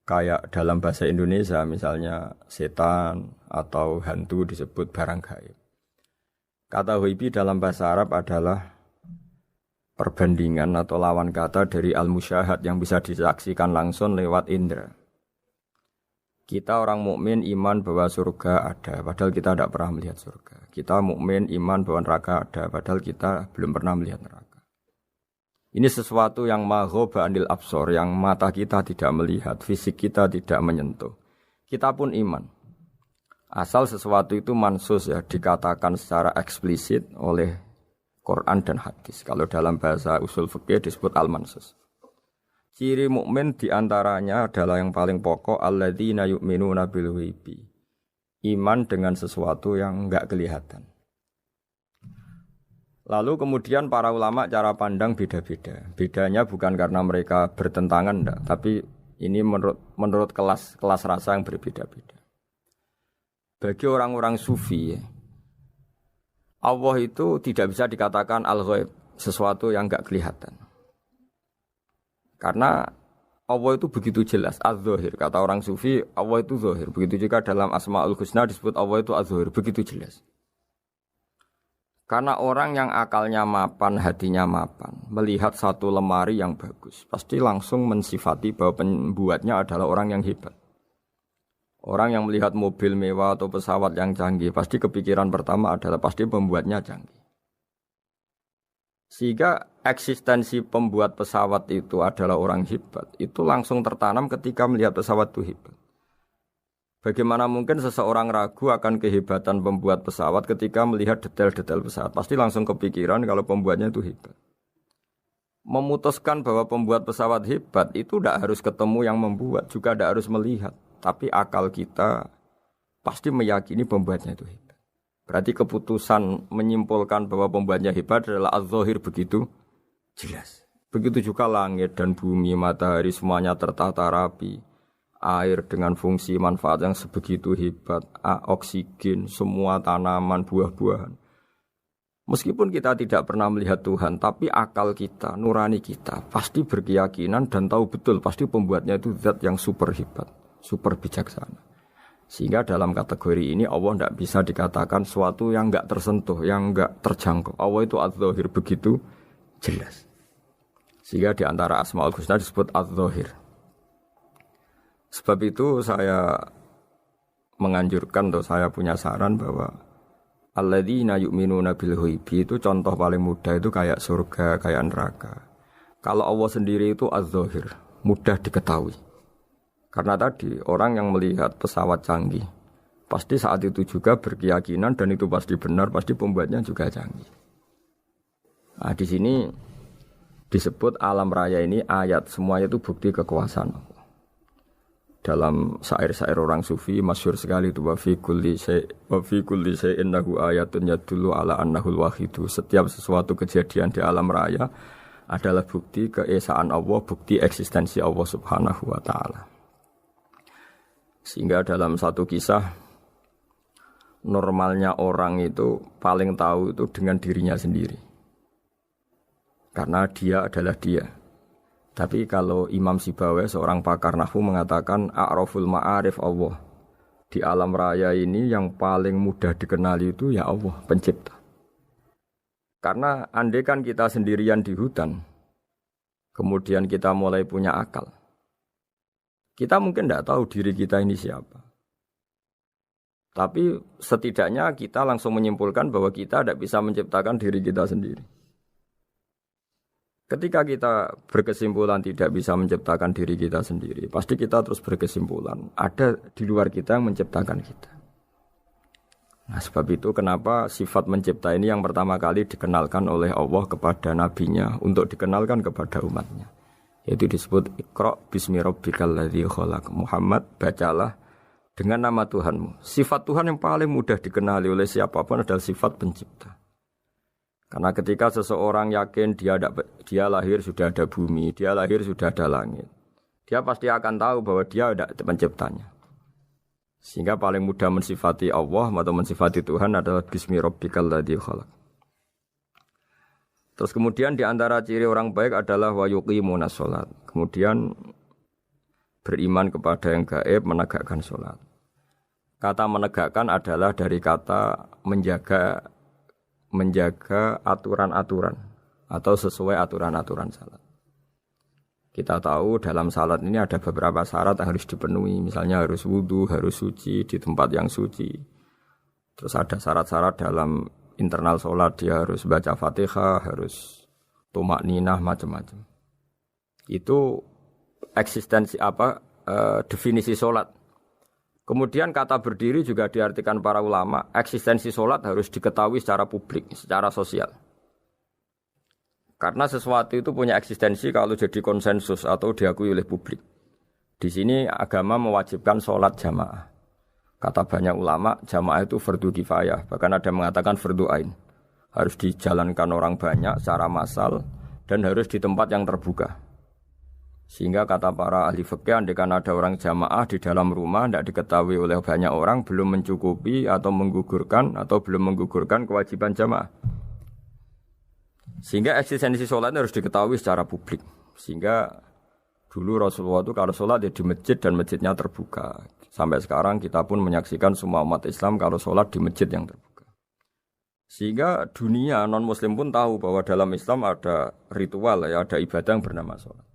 kayak dalam bahasa Indonesia misalnya setan atau hantu disebut barang gaib. Kata ghaibi dalam bahasa Arab adalah perbandingan atau lawan kata dari al-musyahad yang bisa disaksikan langsung lewat indera. Kita orang mukmin iman bahwa surga ada, padahal kita tidak pernah melihat surga. Kita mukmin iman bahwa neraka ada, padahal kita belum pernah melihat neraka. Ini sesuatu yang maghoba anil absor, yang mata kita tidak melihat, fisik kita tidak menyentuh. Kita pun iman. Asal sesuatu itu mansus ya, dikatakan secara eksplisit oleh Quran dan hadis. Kalau dalam bahasa usul fikih disebut al-mansus. Ciri mukmin diantaranya adalah yang paling pokok alladzina yu'minuna bil ghaibi. Iman dengan sesuatu yang enggak kelihatan. Lalu kemudian para ulama cara pandang beda-beda. Bedanya bukan karena mereka bertentangan enggak, tapi ini menurut kelas rasa yang berbeda-beda. Bagi orang-orang sufi Allah itu tidak bisa dikatakan al-ghaib, sesuatu yang enggak kelihatan. Karena Allah itu begitu jelas, az-zahir. Kata orang sufi, Allah itu zahir. Begitu juga dalam Asmaul Husna disebut Allah itu az-zahir, begitu jelas. Karena orang yang akalnya mapan, hatinya mapan, melihat satu lemari yang bagus, pasti langsung mensifati bahwa pembuatnya adalah orang yang hebat. Orang yang melihat mobil mewah atau pesawat yang canggih, pasti kepikiran pertama adalah pasti pembuatnya canggih. Sehingga eksistensi pembuat pesawat itu adalah orang hebat, itu langsung tertanam ketika melihat pesawat itu hebat. Bagaimana mungkin seseorang ragu akan kehebatan pembuat pesawat ketika melihat detail-detail pesawat? Pasti langsung kepikiran kalau pembuatnya itu hebat. Memutuskan bahwa pembuat pesawat hebat itu tidak harus ketemu yang membuat, juga tidak harus melihat. Tapi akal kita pasti meyakini pembuatnya itu hebat. Berarti keputusan menyimpulkan bahwa pembuatnya hebat adalah az-zahir begitu jelas. Begitu juga langit dan bumi, matahari semuanya tertata rapi. Air dengan fungsi manfaat yang sebegitu hebat. Oksigen, semua tanaman, buah-buahan. Meskipun kita tidak pernah melihat Tuhan, tapi akal kita, nurani kita pasti berkeyakinan dan tahu betul pasti pembuatnya itu zat yang super hebat. Super bijaksana. Sehingga dalam kategori ini Allah tidak bisa dikatakan sesuatu yang enggak tersentuh, yang enggak terjangkau. Allah itu az-zahir begitu jelas. Sehingga di antara Asmaul Husna disebut az-zahir. Sebab itu saya menganjurkan atau saya punya saran bahwa alladzina yu'minuna bil ghaibi itu contoh paling mudah itu kayak surga, kayak neraka. Kalau Allah sendiri itu az-zahir, mudah diketahui. Karena tadi orang yang melihat pesawat canggih pasti saat itu juga berkeyakinan dan itu pasti benar, pasti pembuatnya juga canggih. Nah, di sini disebut alam raya ini ayat, semuanya itu bukti kekuasaan Allah. Dalam syair-syair orang sufi masyhur sekali itu wa fi kulli syai'in lahu ayatun yadullu ala annahul wahidu. Setiap sesuatu kejadian di alam raya adalah bukti keesaan Allah, bukti eksistensi Allah Subhanahu wa taala. Sehingga dalam satu kisah normalnya orang itu paling tahu itu dengan dirinya sendiri. Karena dia adalah dia. Tapi kalau Imam Sibawai seorang pakar nahwu mengatakan a'raful ma'arif Allah. Di alam raya ini yang paling mudah dikenali itu ya Allah, pencipta. Karena andai kan kita sendirian di hutan, kemudian kita mulai punya akal. Kita mungkin tidak tahu diri kita ini siapa. Tapi setidaknya kita langsung menyimpulkan bahwa kita tidak bisa menciptakan diri kita sendiri. Ketika kita berkesimpulan tidak bisa menciptakan diri kita sendiri, pasti kita terus berkesimpulan ada di luar kita yang menciptakan kita. Nah, sebab itu kenapa sifat mencipta ini yang pertama kali dikenalkan oleh Allah kepada nabinya untuk dikenalkan kepada umatnya. Yaitu disebut Iqra bismi rabbikal ladzi khalaq. Muhammad, bacalah dengan nama Tuhanmu. Sifat Tuhan yang paling mudah dikenali oleh siapapun adalah sifat pencipta. Karena ketika seseorang yakin dia lahir sudah ada bumi, dia lahir sudah ada langit, dia pasti akan tahu bahwa dia ada penciptanya. Sehingga paling mudah mensifati Allah atau mensifati Tuhan adalah bismi rabbikal ladzi khalaq. Terus kemudian di antara ciri orang baik adalah wa yuqimunas shalat. Kemudian beriman kepada yang gaib, menegakkan salat. Kata menegakkan adalah dari kata menjaga aturan-aturan atau sesuai aturan-aturan salat. Kita tahu dalam salat ini ada beberapa syarat yang harus dipenuhi. Misalnya harus wudu, harus suci di tempat yang suci. Terus ada syarat-syarat dalam internal salat, dia harus baca Fatihah, harus tumakninah, macam-macam. Itu eksistensi definisi salat. Kemudian kata berdiri juga diartikan para ulama, eksistensi sholat harus diketahui secara publik, secara sosial. Karena sesuatu itu punya eksistensi kalau jadi konsensus atau diakui oleh publik. Di sini agama mewajibkan sholat jamaah. Kata banyak ulama, jamaah itu fardu kifayah, bahkan ada yang mengatakan fardu ain. Harus dijalankan orang banyak secara massal dan harus di tempat yang terbuka. Sehingga kata para ahli fikih, andaikan ada orang jamaah di dalam rumah tidak diketahui oleh banyak orang, belum mencukupi atau belum menggugurkan kewajiban jamaah. Sehingga eksistensi sholat harus diketahui secara publik. Sehingga dulu Rasulullah itu kalau sholat ya di masjid dan masjidnya terbuka. Sampai sekarang kita pun menyaksikan semua umat Islam kalau sholat di masjid yang terbuka. Sehingga dunia non-muslim pun tahu bahwa dalam Islam ada ritual, ya, ada ibadah yang bernama sholat.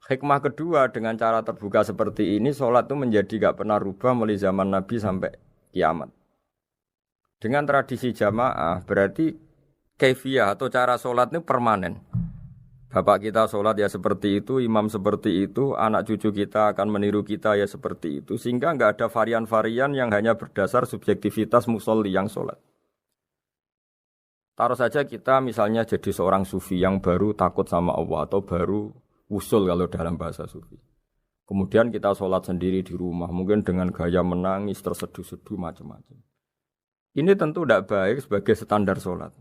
Hikmah kedua dengan cara terbuka seperti ini, sholat itu menjadi gak pernah rubah mulai zaman Nabi sampai kiamat. Dengan tradisi jamaah berarti kaifiyah atau cara sholat ini permanen. Bapak kita sholat ya seperti itu, imam seperti itu, anak cucu kita akan meniru kita ya seperti itu. Sehingga gak ada varian-varian yang hanya berdasar subjektivitas musolli yang sholat. Taruh saja kita misalnya jadi seorang sufi yang baru takut sama Allah atau baru usul kalau dalam bahasa sufi. Kemudian kita sholat sendiri di rumah, mungkin dengan gaya menangis, terseduh-seduh, macam-macam. Ini tentu tidak baik sebagai standar sholat.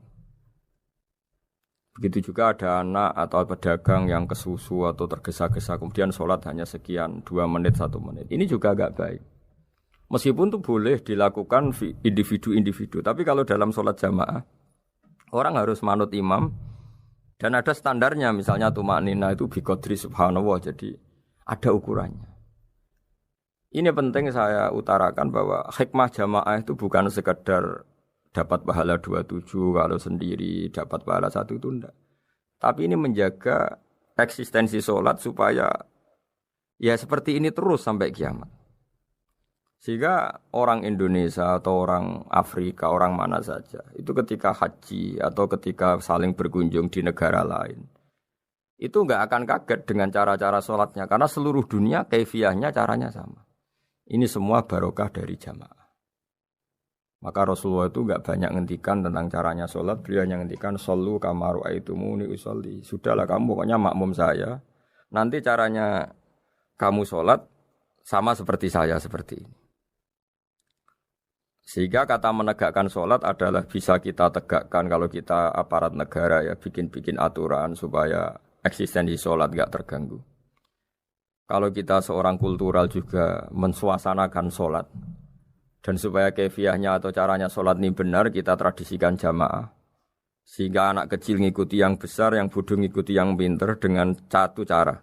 Begitu juga ada anak atau pedagang yang kesusu atau tergesa-gesa, kemudian sholat hanya sekian, 2 menit, 1 menit. Ini juga agak baik. Meskipun itu boleh dilakukan individu-individu, tapi kalau dalam sholat jamaah, orang harus manut imam, dan ada standarnya, misalnya tumakninah itu biqadri subhanallah, jadi ada ukurannya. Ini penting saya utarakan bahwa hikmah jamaah itu bukan sekedar dapat pahala 27 kalau sendiri, dapat pahala 1 itu enggak. Tapi ini menjaga eksistensi sholat supaya ya seperti ini terus sampai kiamat. Sehingga orang Indonesia atau orang Afrika, orang mana saja, itu ketika haji atau ketika saling berkunjung di negara lain, itu enggak akan kaget dengan cara-cara sholatnya, karena seluruh dunia kaifiyahnya caranya sama. Ini semua barokah dari jamaah. Maka Rasulullah itu enggak banyak ngendikan tentang caranya sholat, beliau hanya ngendikan shollu kama ra'aitumuni usolli. Sudahlah kamu pokoknya makmum saya, nanti caranya kamu sholat sama seperti saya seperti ini. Sehingga kata menegakkan sholat adalah bisa kita tegakkan kalau kita aparat negara ya, bikin-bikin aturan supaya eksistensi sholat gak terganggu. Kalau kita seorang kultural juga mensuasanakan sholat, dan supaya kefiahnya atau caranya sholat ini benar, kita tradisikan jamaah. Sehingga anak kecil ngikuti yang besar, yang bodoh ngikuti yang pinter dengan satu cara.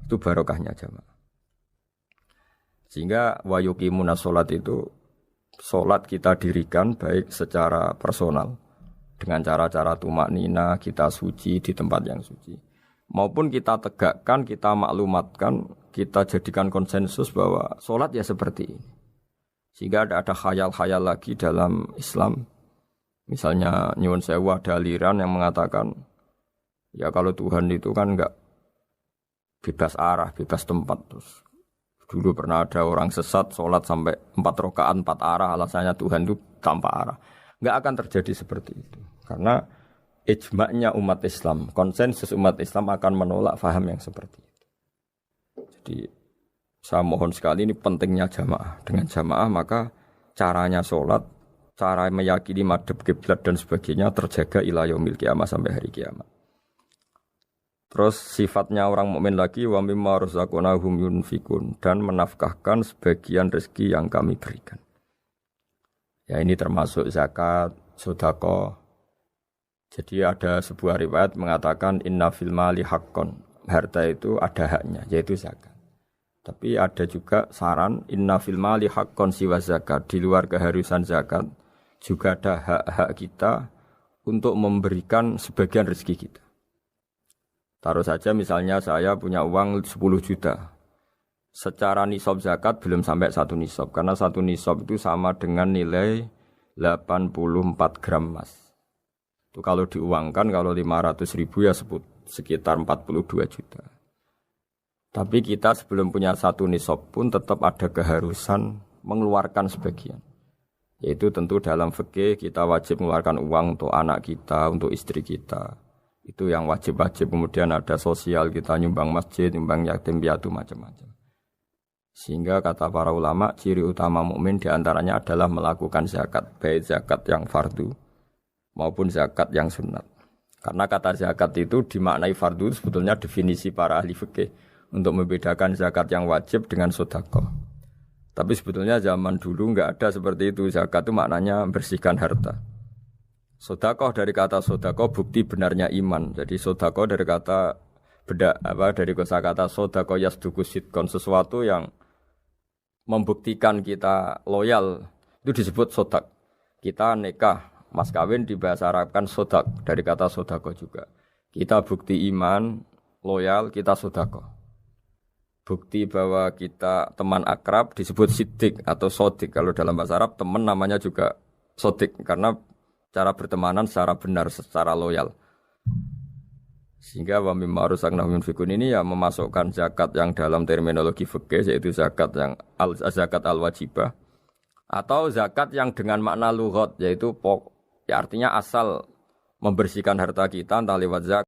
Itu barokahnya jamaah. Sehingga wa yuqimuna sholat itu, sholat kita dirikan baik secara personal dengan cara-cara tumakninah, kita suci di tempat yang suci, maupun kita tegakkan, kita maklumatkan, kita jadikan konsensus bahwa sholat ya seperti ini. Sehingga ada khayal-khayal lagi dalam Islam. Misalnya nyuwun sewu ada aliran yang mengatakan Ya kalau Tuhan itu kan enggak bebas arah, bebas tempat. Terus dulu pernah ada orang sesat sholat sampai 4 rakaat 4 arah, alasannya Tuhan itu tanpa arah. Enggak akan terjadi seperti itu. Karena ijma'nya umat Islam, konsensus umat Islam akan menolak faham yang seperti itu. Jadi saya mohon sekali, ini pentingnya jamaah. Dengan jamaah maka caranya sholat, cara meyakini madhab kiblat dan sebagainya terjaga ila yaumil qiyamah sampai hari kiamat. Terus sifatnya orang mukmin lagi wa mimma razaqnahum yunfikun, dan menafkahkan sebagian rezeki yang kami berikan. Ya ini termasuk zakat, sedekah. Jadi ada sebuah riwayat mengatakan inna fil mali haqqon, harta itu ada haknya yaitu zakat. Tapi ada juga saran inna fil mali haqqon siwa zakat, di luar keharusan zakat juga ada hak-hak kita untuk memberikan sebagian rezeki kita. Taruh saja misalnya saya punya uang 10 juta. Secara nisab zakat belum sampai 1 nisab. Karena 1 nisab itu sama dengan nilai 84 gram emas. Itu kalau diuangkan, kalau 500 ribu ya sekitar 42 juta. Tapi kita sebelum punya 1 nisab pun tetap ada keharusan mengeluarkan sebagian. Yaitu tentu dalam fikih kita wajib mengeluarkan uang untuk anak kita, untuk istri kita. Itu yang wajib-wajib. Kemudian ada sosial, kita nyumbang masjid, nyumbang yatim piatu, macam-macam. Sehingga kata para ulama, ciri utama mukmin diantaranya adalah melakukan zakat, baik zakat yang fardu maupun zakat yang sunat. Karena kata zakat itu dimaknai fardu, sebetulnya definisi para ahli fikih untuk membedakan zakat yang wajib dengan sedekah. Tapi sebetulnya zaman dulu enggak ada seperti itu. Zakat itu maknanya bersihkan harta. Sedekah dari kata sedekah bukti benarnya iman. Jadi sedekah dari kata dari kosakata sedekah yasduqu sidqan, sesuatu yang membuktikan kita loyal itu disebut sedekah. Kita nikah, mas kawin di bahasa Arab kan sedekah dari kata sedekah juga. Kita bukti iman, loyal, kita sedekah. Bukti bahwa kita teman akrab disebut siddiq atau sodik. Kalau dalam bahasa Arab teman namanya juga sodik karena cara bertemanan secara benar, secara loyal. Sehingga wa mimma razaqnahum yunfikun ini ya memasukkan zakat yang dalam terminologi fikih yaitu zakat yang zakat al-wajibah atau zakat yang dengan makna lughat yaitu ya artinya asal membersihkan harta kita entah lewat zakat